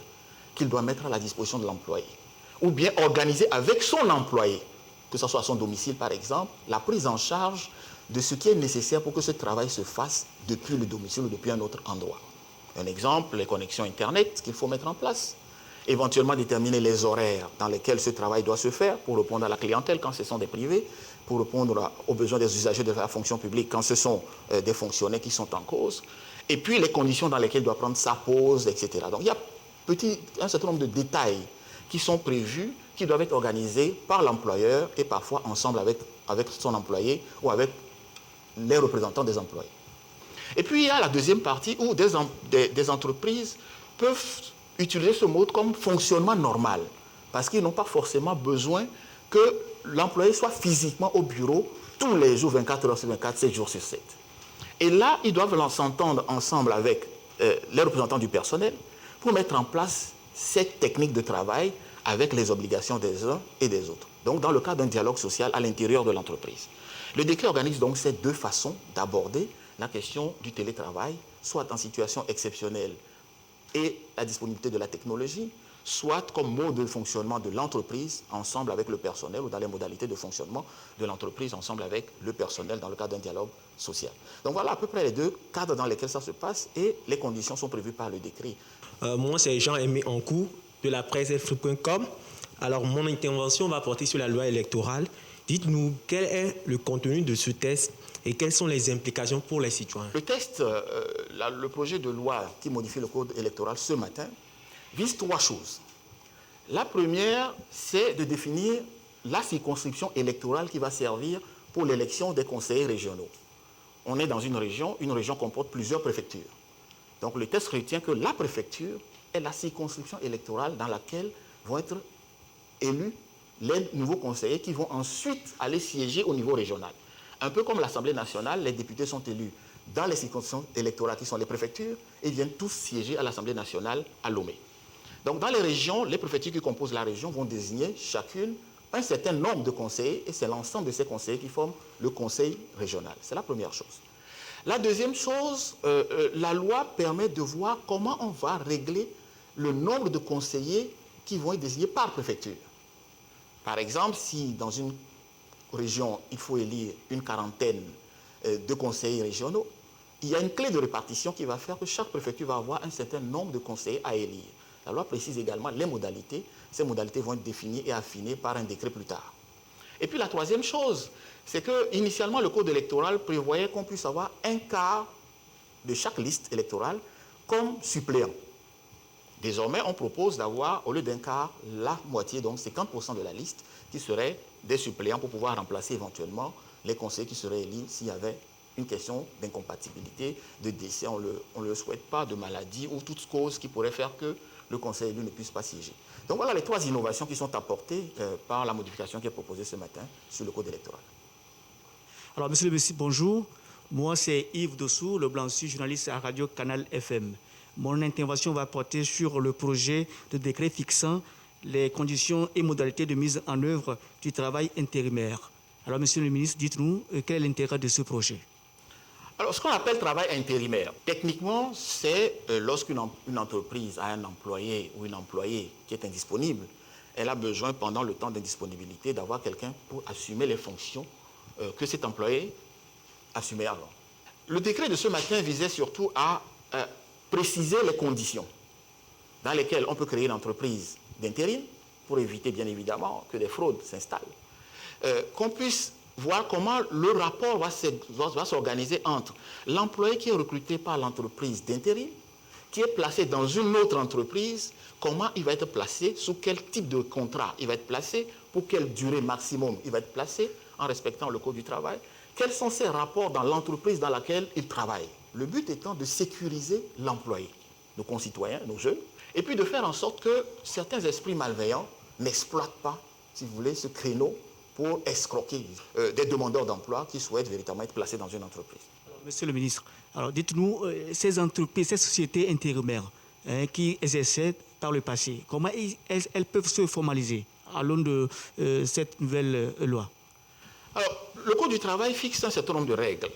qu'il doit mettre à la disposition de l'employé, ou bien organiser avec son employé, que ce soit à son domicile par exemple, la prise en charge de ce qui est nécessaire pour que ce travail se fasse depuis le domicile ou depuis un autre endroit. Un exemple, les connexions Internet qu'il faut mettre en place, éventuellement déterminer les horaires dans lesquels ce travail doit se faire pour répondre à la clientèle quand ce sont des privés, pour répondre aux besoins des usagers de la fonction publique quand ce sont des fonctionnaires qui sont en cause, et puis les conditions dans lesquelles il doit prendre sa pause, etc. Donc il y a un certain nombre de détails qui sont prévus, qui doivent être organisés par l'employeur et parfois ensemble avec son employé ou avec les représentants des employés. Et puis il y a la deuxième partie où des entreprises peuvent utiliser ce mode comme fonctionnement normal, parce qu'ils n'ont pas forcément besoin que l'employé soit physiquement au bureau tous les jours, 24 heures sur 24, 7 jours sur 7. Et là, ils doivent s'entendre ensemble avec les représentants du personnel pour mettre en place cette technique de travail avec les obligations des uns et des autres. Donc, dans le cadre d'un dialogue social à l'intérieur de l'entreprise. Le décret organise donc ces deux façons d'aborder la question du télétravail, soit en situation exceptionnelle et la disponibilité de la technologie, soit comme mode de fonctionnement de l'entreprise ensemble avec le personnel ou dans les modalités de fonctionnement de l'entreprise ensemble avec le personnel dans le cadre d'un dialogue social. Donc voilà à peu près les deux cadres dans lesquels ça se passe et les conditions sont prévues par le décret. Moi, c'est Jean-Aimé Ankou de la presse.com. Alors, mon intervention va porter sur la loi électorale. Dites-nous quel est le contenu de ce texte et quelles sont les implications pour les citoyens. Le texte, le projet de loi qui modifie le code électoral ce matin, vise trois choses. La première, c'est de définir la circonscription électorale qui va servir pour l'élection des conseillers régionaux. On est dans une région comporte plusieurs préfectures. Donc le texte retient que la préfecture est la circonscription électorale dans laquelle vont être élus les nouveaux conseillers qui vont ensuite aller siéger au niveau régional. Un peu comme l'Assemblée nationale, les députés sont élus dans les circonscriptions électorales qui sont les préfectures et viennent tous siéger à l'Assemblée nationale à Lomé. Donc dans les régions, les préfectures qui composent la région vont désigner chacune un certain nombre de conseillers et c'est l'ensemble de ces conseillers qui forment le conseil régional. C'est la première chose. La deuxième chose, la loi permet de voir comment on va régler le nombre de conseillers qui vont être désignés par préfecture. Par exemple, si dans une région, il faut élire une quarantaine de conseillers régionaux, il y a une clé de répartition qui va faire que chaque préfecture va avoir un certain nombre de conseillers à élire. La loi précise également les modalités. Ces modalités vont être définies et affinées par un décret plus tard. Et puis la troisième chose, c'est que initialement le code électoral prévoyait qu'on puisse avoir un quart de chaque liste électorale comme suppléant. Désormais, on propose d'avoir, au lieu d'un quart, la moitié, donc 50% de la liste, qui seraient des suppléants pour pouvoir remplacer éventuellement les conseillers qui seraient élus s'il y avait une question d'incompatibilité, de décès, on ne le souhaite pas, de maladie ou toute cause qui pourrait faire que le conseil élu ne puisse pas siéger. Donc voilà les trois innovations qui sont apportées par la modification qui est proposée ce matin sur le code électoral. Alors, monsieur le ministre, bonjour. Moi, c'est Yves Dossou, le Blanc-Sud, journaliste à Radio Canal FM. Mon intervention va porter sur le projet de décret fixant les conditions et modalités de mise en œuvre du travail intérimaire. Alors, monsieur le ministre, dites-nous quel est l'intérêt de ce projet? Alors, ce qu'on appelle travail intérimaire, techniquement, c'est lorsqu'une entreprise a un employé ou une employée qui est indisponible, elle a besoin, pendant le temps d'indisponibilité, d'avoir quelqu'un pour assumer les fonctions que cet employé assumait avant. Le décret de ce matin visait surtout à préciser les conditions dans lesquelles on peut créer une entreprise d'intérim pour éviter, bien évidemment, que des fraudes s'installent. Qu'on puisse voir comment le rapport va s'organiser entre l'employé qui est recruté par l'entreprise d'intérim, qui est placé dans une autre entreprise, comment il va être placé, sous quel type de contrat il va être placé, pour quelle durée maximum il va être placé, en respectant le code du travail, quels sont ses rapports dans l'entreprise dans laquelle il travaille. Le but étant de sécuriser l'employé, nos concitoyens, nos jeunes, et puis de faire en sorte que certains esprits malveillants n'exploitent pas, si vous voulez, ce créneau pour escroquer des demandeurs d'emploi qui souhaitent véritablement être placés dans une entreprise. Alors, monsieur le ministre, alors dites-nous, ces entreprises, ces sociétés intérimaires qui exerçaient par le passé, comment elles peuvent se formaliser à l'aune de cette nouvelle loi? Alors, le Code du travail fixe un certain nombre de règles,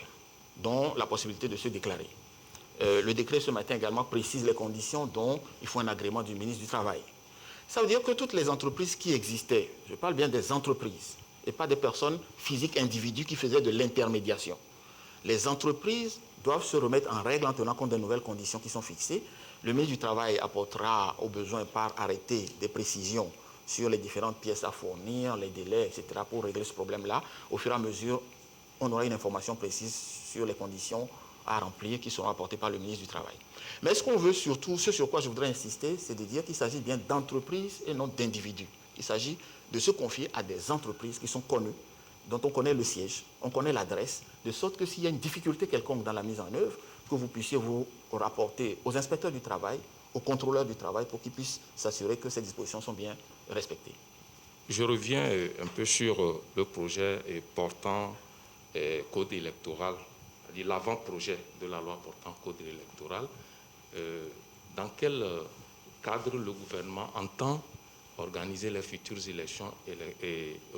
dont la possibilité de se déclarer. Le décret ce matin également précise les conditions dont il faut un agrément du ministre du Travail. Ça veut dire que toutes les entreprises qui existaient, je parle bien des entreprises, et pas des personnes physiques, individus qui faisaient de l'intermédiation. Les entreprises doivent se remettre en règle en tenant compte des nouvelles conditions qui sont fixées. Le ministre du Travail apportera au besoin par arrêté des précisions sur les différentes pièces à fournir, les délais, etc. pour régler ce problème-là. Au fur et à mesure, on aura une information précise sur les conditions à remplir qui seront apportées par le ministre du Travail. Mais ce qu'on veut surtout, ce sur quoi je voudrais insister, c'est de dire qu'il s'agit bien d'entreprises et non d'individus. Il s'agit de se confier à des entreprises qui sont connues, dont on connaît le siège, on connaît l'adresse, de sorte que s'il y a une difficulté quelconque dans la mise en œuvre, que vous puissiez vous rapporter aux inspecteurs du travail, aux contrôleurs du travail, pour qu'ils puissent s'assurer que ces dispositions sont bien respectées. Je reviens un peu sur le projet portant code électoral, c'est-à-dire l'avant-projet de la loi portant code électoral. Dans quel cadre le gouvernement entend organiser les futures élections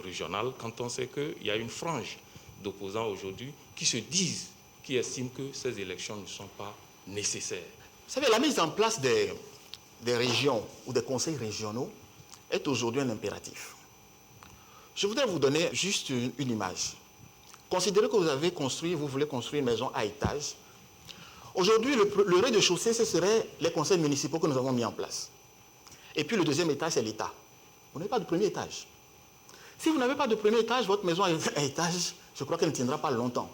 régionales quand on sait qu'il y a une frange d'opposants aujourd'hui qui estiment que ces élections ne sont pas nécessaires? Vous savez, la mise en place des des régions ou des conseils régionaux est aujourd'hui un impératif. Je voudrais vous donner juste une image. Considérez que vous voulez construire une maison à étage. Aujourd'hui, le rez-de-chaussée, ce serait les conseils municipaux que nous avons mis en place. Et puis le deuxième étage, c'est l'État. Vous n'avez pas de premier étage. Si vous n'avez pas de premier étage, votre maison à étage, je crois qu'elle ne tiendra pas longtemps.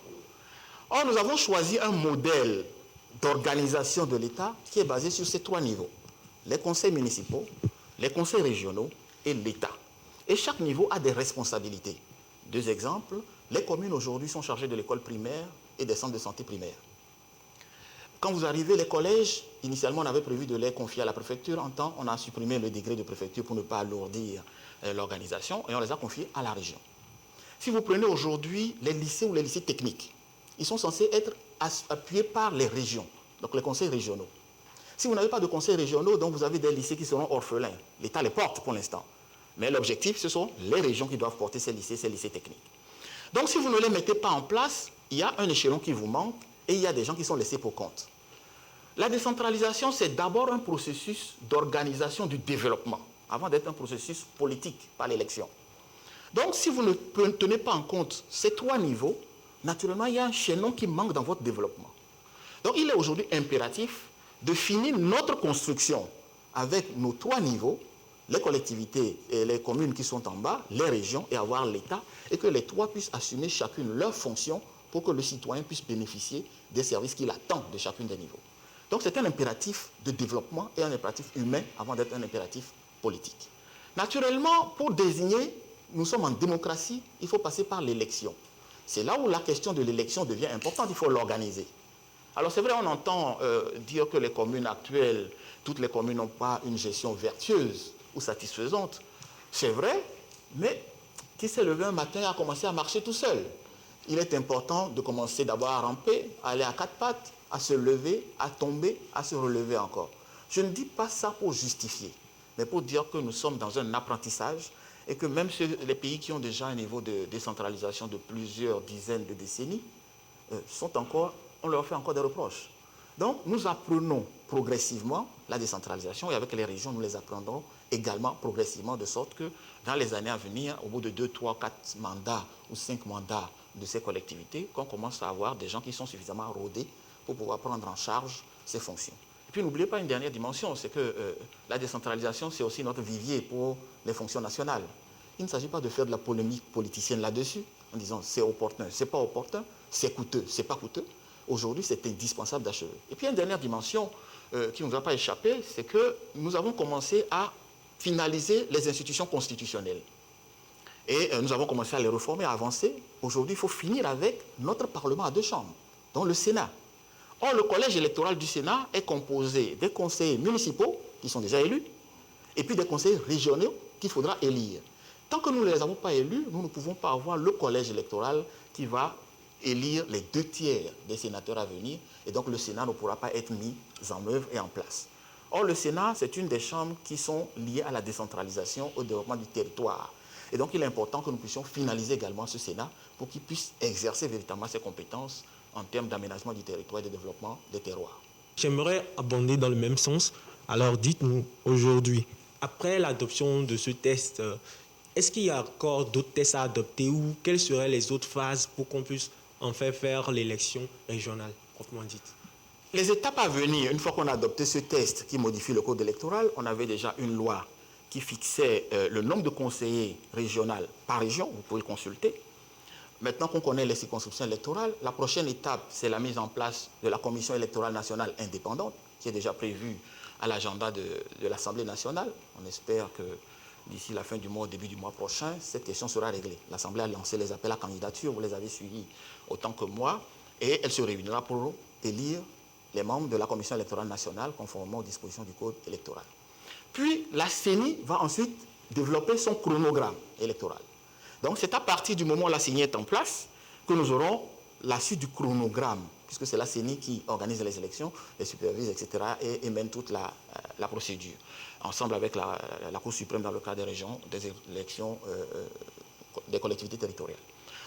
Or, nous avons choisi un modèle d'organisation de l'État qui est basé sur ces 3 niveaux. Les conseils municipaux, les conseils régionaux et l'État. Et chaque niveau a des responsabilités. 2 exemples, les communes aujourd'hui sont chargées de l'école primaire et des centres de santé primaire. Quand vous arrivez, les collèges, initialement on avait prévu de les confier à la préfecture. En temps, on a supprimé le degré de préfecture pour ne pas alourdir l'organisation et on les a confiés à la région. Si vous prenez aujourd'hui les lycées ou les lycées techniques, ils sont censés être appuyés par les régions, donc les conseils régionaux. Si vous n'avez pas de conseils régionaux, donc vous avez des lycées qui seront orphelins. L'État les porte pour l'instant. Mais l'objectif, ce sont les régions qui doivent porter ces lycées techniques. Donc si vous ne les mettez pas en place, il y a un échelon qui vous manque et il y a des gens qui sont laissés pour compte. La décentralisation, c'est d'abord un processus d'organisation du développement, avant d'être un processus politique par l'élection. Donc si vous ne tenez pas en compte ces 3 niveaux, naturellement, il y a un chaînon qui manque dans votre développement. Donc il est aujourd'hui impératif de finir notre construction avec nos 3 niveaux, les collectivités et les communes qui sont en bas, les régions et avoir l'État, et que les 3 puissent assumer chacune leur fonction pour que le citoyen puisse bénéficier des services qu'il attend de chacune des niveaux. Donc c'est un impératif de développement et un impératif humain avant d'être un impératif politique. Naturellement, pour désigner, nous sommes en démocratie, il faut passer par l'élection. C'est là où la question de l'élection devient importante, il faut l'organiser. Alors c'est vrai, on entend dire que les communes actuelles, toutes les communes n'ont pas une gestion vertueuse ou satisfaisante. C'est vrai, mais qui s'est levé un matin et a commencé à marcher tout seul. Il est important de commencer d'abord à ramper, à aller à 4 pattes, à se lever, à tomber, à se relever encore. Je ne dis pas ça pour justifier, mais pour dire que nous sommes dans un apprentissage et que même les pays qui ont déjà un niveau de décentralisation de plusieurs dizaines de décennies, on leur fait encore des reproches. Donc nous apprenons progressivement la décentralisation et avec les régions, nous les apprendrons également progressivement de sorte que dans les années à venir, au bout de 2, 3, 4 mandats ou 5 mandats de ces collectivités, qu'on commence à avoir des gens qui sont suffisamment rodés pour pouvoir prendre en charge ces fonctions. Et puis n'oubliez pas une dernière dimension, c'est que la décentralisation, c'est aussi notre vivier pour les fonctions nationales. Il ne s'agit pas de faire de la polémique politicienne là-dessus, en disant c'est opportun, c'est pas opportun, c'est coûteux, c'est pas coûteux. Aujourd'hui, c'est indispensable d'achever. Et puis une dernière dimension qui ne nous a pas échappé, c'est que nous avons commencé à finaliser les institutions constitutionnelles. Et nous avons commencé à les réformer, à avancer. Aujourd'hui, il faut finir avec notre Parlement à 2 chambres, dont le Sénat. Or, le collège électoral du Sénat est composé des conseillers municipaux, qui sont déjà élus, et puis des conseillers régionaux qu'il faudra élire. Tant que nous ne les avons pas élus, nous ne pouvons pas avoir le collège électoral qui va élire les 2 tiers des sénateurs à venir, et donc le Sénat ne pourra pas être mis en œuvre et en place. Or, le Sénat, c'est une des chambres qui sont liées à la décentralisation, au développement du territoire. Et donc, il est important que nous puissions finaliser également ce Sénat pour qu'il puisse exercer véritablement ses compétences en termes d'aménagement du territoire et de développement des terroirs. J'aimerais abonder dans le même sens. Alors, dites-nous aujourd'hui, après l'adoption de ce test, est-ce qu'il y a encore d'autres tests à adopter ou quelles seraient les autres phases pour qu'on puisse en faire l'élection régionale, proprement dite? Les étapes à venir, une fois qu'on a adopté ce test qui modifie le code électoral, on avait déjà une loi qui fixait le nombre de conseillers régionaux par région, vous pouvez le consulter. Maintenant qu'on connaît les circonscriptions électorales, la prochaine étape, c'est la mise en place de la Commission électorale nationale indépendante, qui est déjà prévue à l'agenda de l'Assemblée nationale. On espère que d'ici la fin du mois, au début du mois prochain, cette question sera réglée. L'Assemblée a lancé les appels à candidature, vous les avez suivis autant que moi, et elle se réunira pour élire les membres de la Commission électorale nationale conformément aux dispositions du Code électoral. Puis la CENI va ensuite développer son chronogramme électoral. Donc c'est à partir du moment où la CENI est en place que nous aurons la suite du chronogramme, puisque c'est la CENI qui organise les élections, les supervise, etc., et mène toute la procédure, ensemble avec la Cour suprême dans le cas des régions, des élections des collectivités territoriales.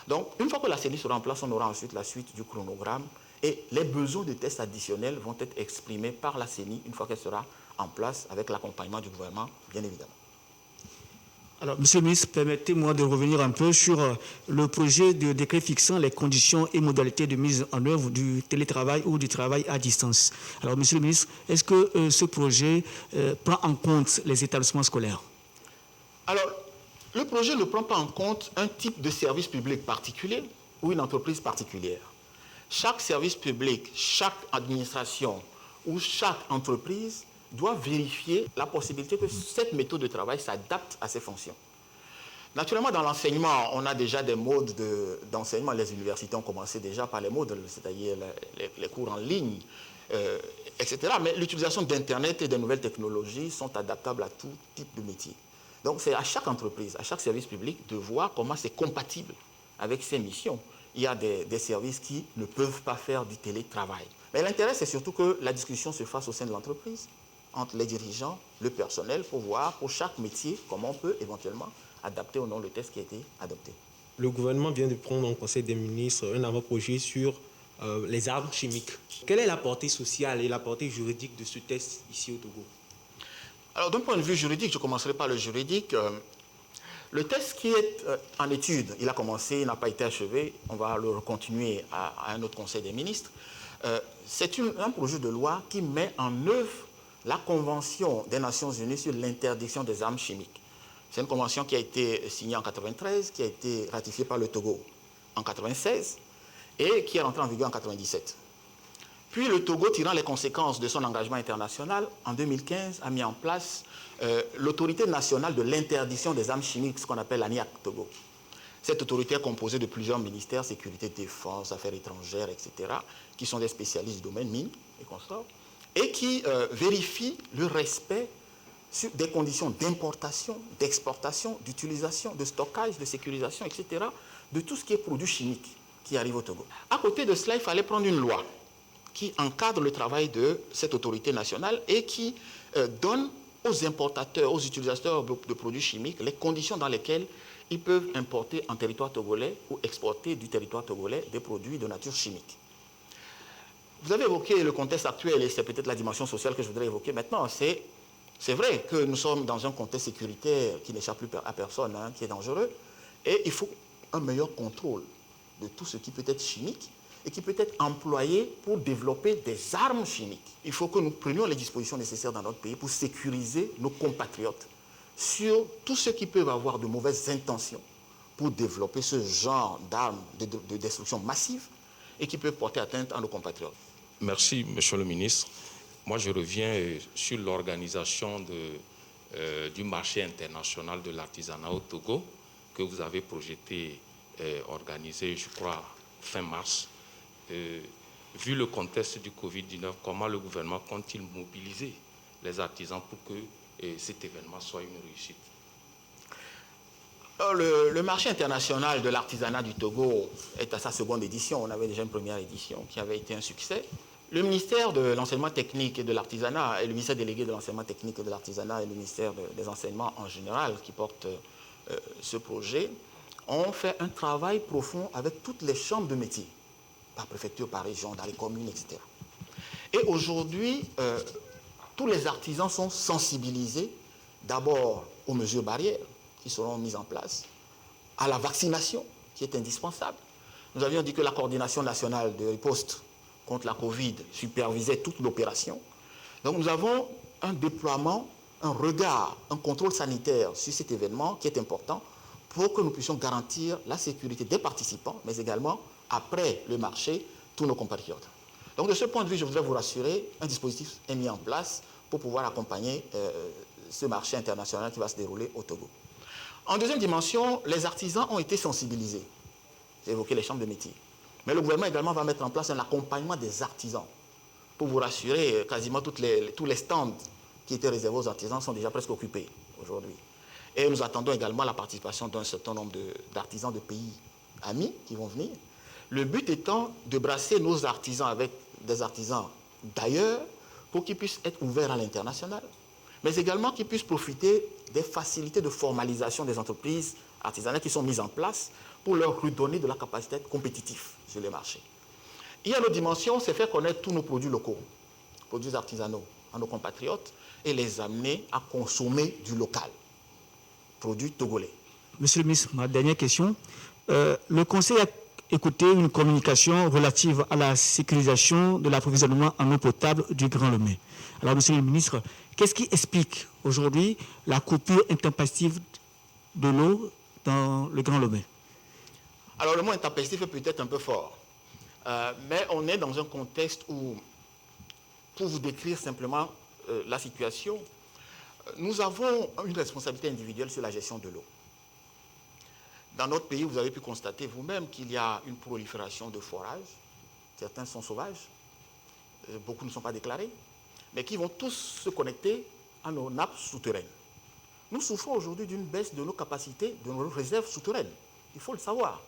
Donc, une fois que la CENI sera en place, on aura ensuite la suite du chronogramme et les besoins de tests additionnels vont être exprimés par la CENI une fois qu'elle sera en place avec l'accompagnement du gouvernement, bien évidemment. Alors, Monsieur le ministre, permettez-moi de revenir un peu sur le projet de décret fixant les conditions et modalités de mise en œuvre du télétravail ou du travail à distance. Alors, Monsieur le ministre, est-ce que ce projet prend en compte les établissements scolaires? Alors, le projet ne prend pas en compte un type de service public particulier ou une entreprise particulière. Chaque service public, chaque administration ou chaque entreprise doit vérifier la possibilité que cette méthode de travail s'adapte à ses fonctions. Naturellement, dans l'enseignement, on a déjà des modes d'enseignement. Les universités ont commencé déjà par les modes, c'est-à-dire les cours en ligne, etc. Mais l'utilisation d'Internet et des nouvelles technologies sont adaptables à tout type de métier. Donc, c'est à chaque entreprise, à chaque service public de voir comment c'est compatible avec ses missions. Il y a des services qui ne peuvent pas faire du télétravail. Mais l'intérêt, c'est surtout que la discussion se fasse au sein de l'entreprise, entre les dirigeants, le personnel, pour voir pour chaque métier comment on peut éventuellement adapter ou non le test qui a été adopté. Le gouvernement vient de prendre en Conseil des ministres un avant-projet sur les armes chimiques. Quelle est la portée sociale et la portée juridique de ce test ici au Togo? Alors, d'un point de vue juridique, je commencerai par le juridique. Le test qui est en étude, il a commencé, il n'a pas été achevé. On va le continuer à un autre Conseil des ministres. C'est un projet de loi qui met en œuvre la Convention des Nations Unies sur l'interdiction des armes chimiques. C'est une convention qui a été signée en 1993, qui a été ratifiée par le Togo en 1996 et qui est rentrée en vigueur en 1997. Puis le Togo, tirant les conséquences de son engagement international, en 2015 a mis en place l'autorité nationale de l'interdiction des armes chimiques, ce qu'on appelle l'ANIAC Togo. Cette autorité est composée de plusieurs ministères, sécurité, défense, affaires étrangères, etc., qui sont des spécialistes du domaine mines et consorts, et qui vérifie le respect sur des conditions d'importation, d'exportation, d'utilisation, de stockage, de sécurisation, etc., de tout ce qui est produit chimique qui arrive au Togo. À côté de cela, il fallait prendre une loi qui encadre le travail de cette autorité nationale et qui donne aux importateurs, aux utilisateurs de produits chimiques les conditions dans lesquelles ils peuvent importer en territoire togolais ou exporter du territoire togolais des produits de nature chimique. Vous avez évoqué le contexte actuel et c'est peut-être la dimension sociale que je voudrais évoquer maintenant. C'est vrai que nous sommes dans un contexte sécuritaire qui n'échappe plus à personne, hein, qui est dangereux, et il faut un meilleur contrôle de tout ce qui peut être chimique et qui peut être employé pour développer des armes chimiques. Il faut que nous prenions les dispositions nécessaires dans notre pays pour sécuriser nos compatriotes sur tout ce qui peut avoir de mauvaises intentions pour développer ce genre d'armes de destruction massive et qui peut porter atteinte à nos compatriotes. Merci, Monsieur le ministre. Moi, je reviens sur l'organisation du marché international de l'artisanat au Togo que vous avez projeté organiser, je crois, fin mars. Vu le contexte du Covid-19, comment le gouvernement compte-t-il mobiliser les artisans pour que cet événement soit une réussite? Alors, le marché international de l'artisanat du Togo est à sa seconde édition. On avait déjà une première édition qui avait été un succès. Le ministère de l'enseignement technique et de l'artisanat et le ministère délégué de l'enseignement technique et de l'artisanat et le ministère des enseignements en général qui portent ce projet ont fait un travail profond avec toutes les chambres de métiers, par préfecture, par région, dans les communes, etc. Et aujourd'hui, tous les artisans sont sensibilisés d'abord aux mesures barrières qui seront mises en place, à la vaccination qui est indispensable. Nous avions dit que la coordination nationale de riposte contre la Covid supervisait toute l'opération. Donc nous avons un déploiement, un regard, un contrôle sanitaire sur cet événement qui est important pour que nous puissions garantir la sécurité des participants, mais également, après le marché, tous nos compatriotes. Donc de ce point de vue, je voudrais vous rassurer, un dispositif est mis en place pour pouvoir accompagner ce marché international qui va se dérouler au Togo. En deuxième dimension, les artisans ont été sensibilisés. J'ai évoqué les chambres de métiers. Mais le gouvernement également va mettre en place un accompagnement des artisans. Pour vous rassurer, quasiment tous les stands qui étaient réservés aux artisans sont déjà presque occupés aujourd'hui. Et nous attendons également la participation d'un certain nombre d'artisans de pays amis qui vont venir. Le but étant de brasser nos artisans avec des artisans d'ailleurs pour qu'ils puissent être ouverts à l'international, mais également qu'ils puissent profiter des facilités de formalisation des entreprises artisanales qui sont mises en place pour leur redonner de la capacité d'être compétitifs sur les marchés. Il y a une autre dimension, c'est faire connaître tous nos produits locaux, produits artisanaux à nos compatriotes, et les amener à consommer du local, produit togolais. Monsieur le ministre, ma dernière question. Le Conseil a écouté une communication relative à la sécurisation de l'approvisionnement en eau potable du Grand Lomé. Alors, monsieur le ministre, qu'est-ce qui explique aujourd'hui la coupure intempestive de l'eau dans le Grand Lomé? Alors, le mot intempestif est peut-être un peu fort, mais on est dans un contexte où, pour vous décrire simplement la situation, nous avons une responsabilité individuelle sur la gestion de l'eau. Dans notre pays, vous avez pu constater vous-même qu'il y a une prolifération de forages. Certains sont sauvages, beaucoup ne sont pas déclarés, mais qui vont tous se connecter à nos nappes souterraines. Nous souffrons aujourd'hui d'une baisse de nos capacités, de nos réserves souterraines. Il faut le savoir.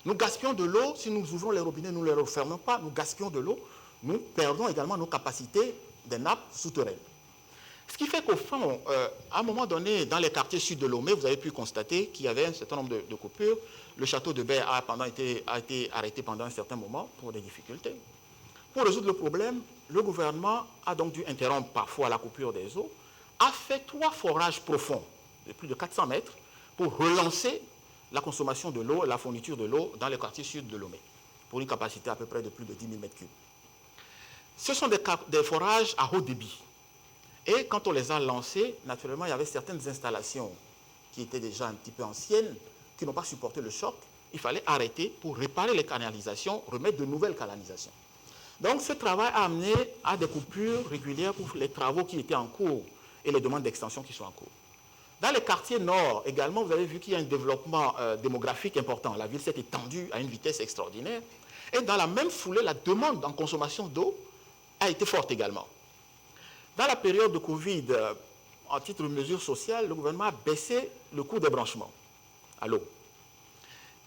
Nous gaspillons de l'eau, si nous ouvrons les robinets, nous ne les refermons pas, nous gaspillons de l'eau, nous perdons également nos capacités des nappes souterraines. Ce qui fait qu'au fond, à un moment donné, dans les quartiers sud de Lomé, vous avez pu constater qu'il y avait un certain nombre de coupures. Le château de Baie a été arrêté pendant un certain moment pour des difficultés. Pour résoudre le problème, le gouvernement a donc dû interrompre parfois la coupure des eaux, a fait 3 forages profonds de plus de 400 mètres pour relancer la consommation de l'eau et la fourniture de l'eau dans les quartiers sud de Lomé, pour une capacité à peu près de plus de 10 000 mètres cubes. Ce sont des forages à haut débit. Et quand on les a lancés, naturellement, il y avait certaines installations qui étaient déjà un petit peu anciennes, qui n'ont pas supporté le choc. Il fallait arrêter pour réparer les canalisations, remettre de nouvelles canalisations. Donc ce travail a amené à des coupures régulières pour les travaux qui étaient en cours et les demandes d'extension qui sont en cours. Dans les quartiers nord également, vous avez vu qu'il y a un développement démographique important. La ville s'est étendue à une vitesse extraordinaire. Et dans la même foulée, la demande en consommation d'eau a été forte également. Dans la période de Covid, en titre de mesure sociale, le gouvernement a baissé le coût des branchements à l'eau.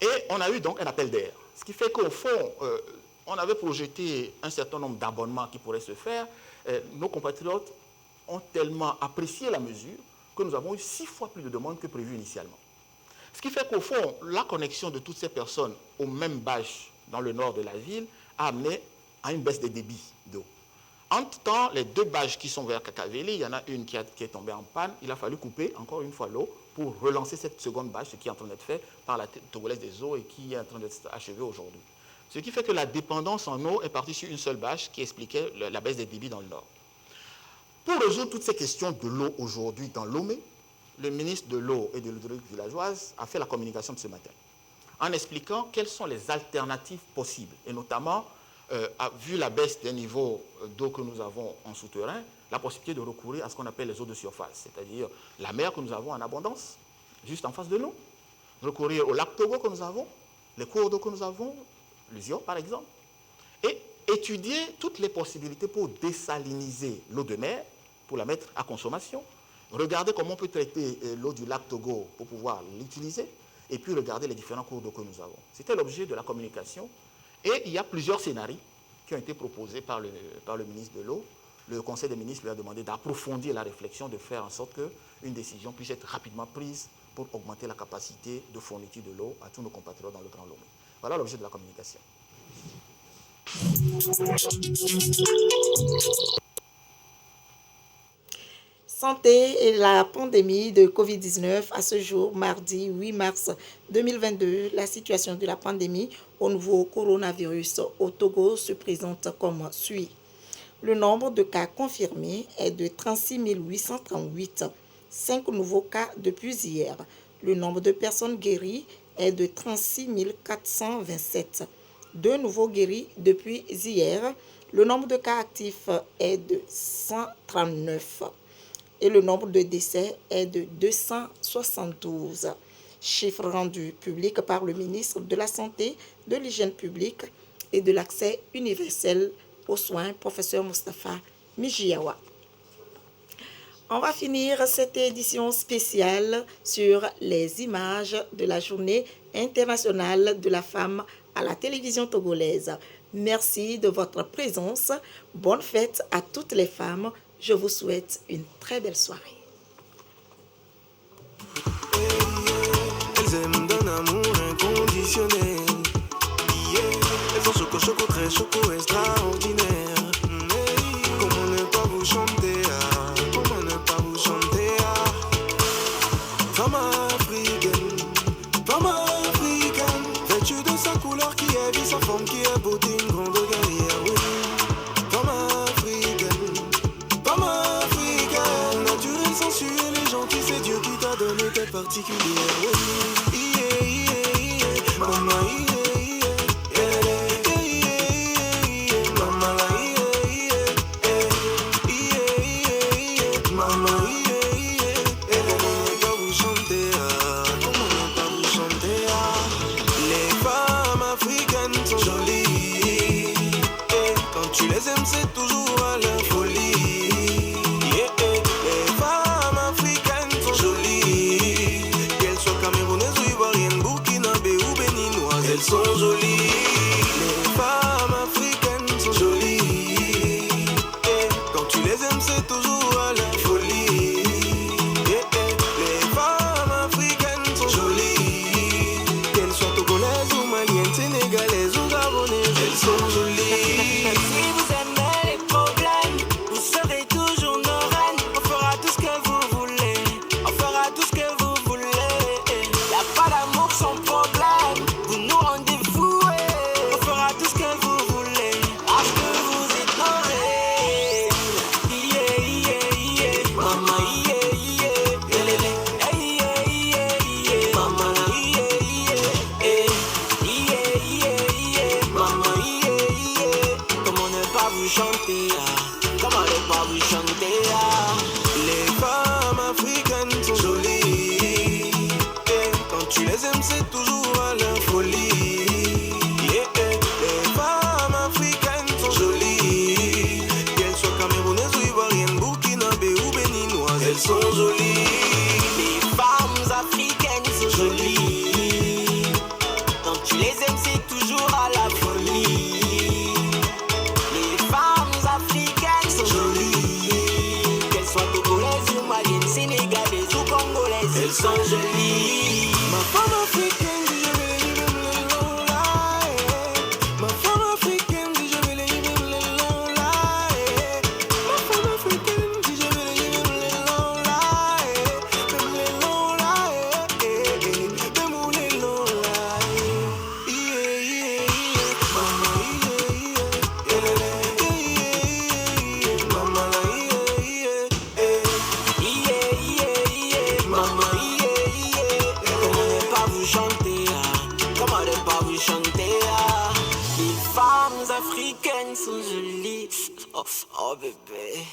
Et on a eu donc un appel d'air. Ce qui fait qu'au fond, on avait projeté un certain nombre d'abonnements qui pourraient se faire. Nos compatriotes ont tellement apprécié la mesure que nous avons eu 6 fois plus de demandes que prévu initialement. Ce qui fait qu'au fond, la connexion de toutes ces personnes aux mêmes bâches dans le nord de la ville a amené à une baisse des débits d'eau. Entre-temps, les 2 bâches qui sont vers Kakaveli, il y en a une qui est tombée en panne. Il a fallu couper encore une fois l'eau pour relancer cette seconde bâche, ce qui est en train d'être fait par la Togolaise des eaux et qui est en train d'être achevé aujourd'hui. Ce qui fait que la dépendance en eau est partie sur une seule bâche qui expliquait la baisse des débits dans le nord. Pour résoudre toutes ces questions de l'eau aujourd'hui dans Lomé, le ministre de l'eau et de l'hydraulique villageoise a fait la communication de ce matin en expliquant quelles sont les alternatives possibles et notamment vu la baisse des niveaux d'eau que nous avons en souterrain, la possibilité de recourir à ce qu'on appelle les eaux de surface, c'est-à-dire la mer que nous avons en abondance, juste en face de nous, recourir au lac Togo que nous avons, les cours d'eau que nous avons, le Zio par exemple, et étudier toutes les possibilités pour désaliniser l'eau de mer, pour la mettre à consommation, regarder comment on peut traiter l'eau du lac Togo pour pouvoir l'utiliser, et puis regarder les différents cours d'eau que nous avons. C'était l'objet de la communication. Et il y a plusieurs scénarios qui ont été proposés par le ministre de l'eau. Le Conseil des ministres lui a demandé d'approfondir la réflexion, de faire en sorte qu'une décision puisse être rapidement prise pour augmenter la capacité de fourniture de l'eau à tous nos compatriotes dans le Grand Lomé. Voilà l'objet de la communication. Santé et la pandémie de Covid-19 à ce jour, mardi 8 mars 2022, la situation de la pandémie au nouveau coronavirus au Togo se présente comme suit. Le nombre de cas confirmés est de 36 838, 5 nouveaux cas depuis hier. Le nombre de personnes guéries est de 36 427, 2 nouveaux guéris depuis hier. Le nombre de cas actifs est de 139. Et le nombre de décès est de 272. Chiffre rendu public par le ministre de la Santé, de l'Hygiène publique et de l'Accès universel aux soins, professeur Moustapha Mijiawa. On va finir cette édition spéciale sur les images de la Journée internationale de la femme à la télévision togolaise. Merci de votre présence. Bonne fête à toutes les femmes. Je vous souhaite une très belle soirée. Elles aiment d'un amour inconditionnel. Elles ont choco très choco extraordinaire. Comment ne pas vous chanter? Comment est particulière. Maman, c'est toujours à la folie. Les femmes africaines sont jolies. Qu'elles soient camerounaises ou ivoiriennes, burkinabé ou béninoises, elles sont jolies. Les femmes africaines sont jolies. Quand tu les aimes, c'est toujours à la folie. Les femmes africaines sont jolies. Qu'elles soient togolaises ou maliennes, sénégalaises ou gabonaises, elles sont jolies. Les femmes africaines sont jolies. Quand tu les aimes, c'est toujours à la folie. Les femmes africaines sont jolies. Qu'elles soient camerounaises ou ivoiriennes, burkinabé ou béninoises, elles sont jolies. Les femmes africaines sont jolies. Quand tu les aimes, c'est toujours à la folie. Elles sont jolies. Ma femme africaine dit je vais les vivre là. Ma femme africaine dit je vais les vivre là. Ma femme africaine dit je vais les vivre là. Même les longs là. Même les longs là. Maman les femmes africaines sont jolies. Oh bébé.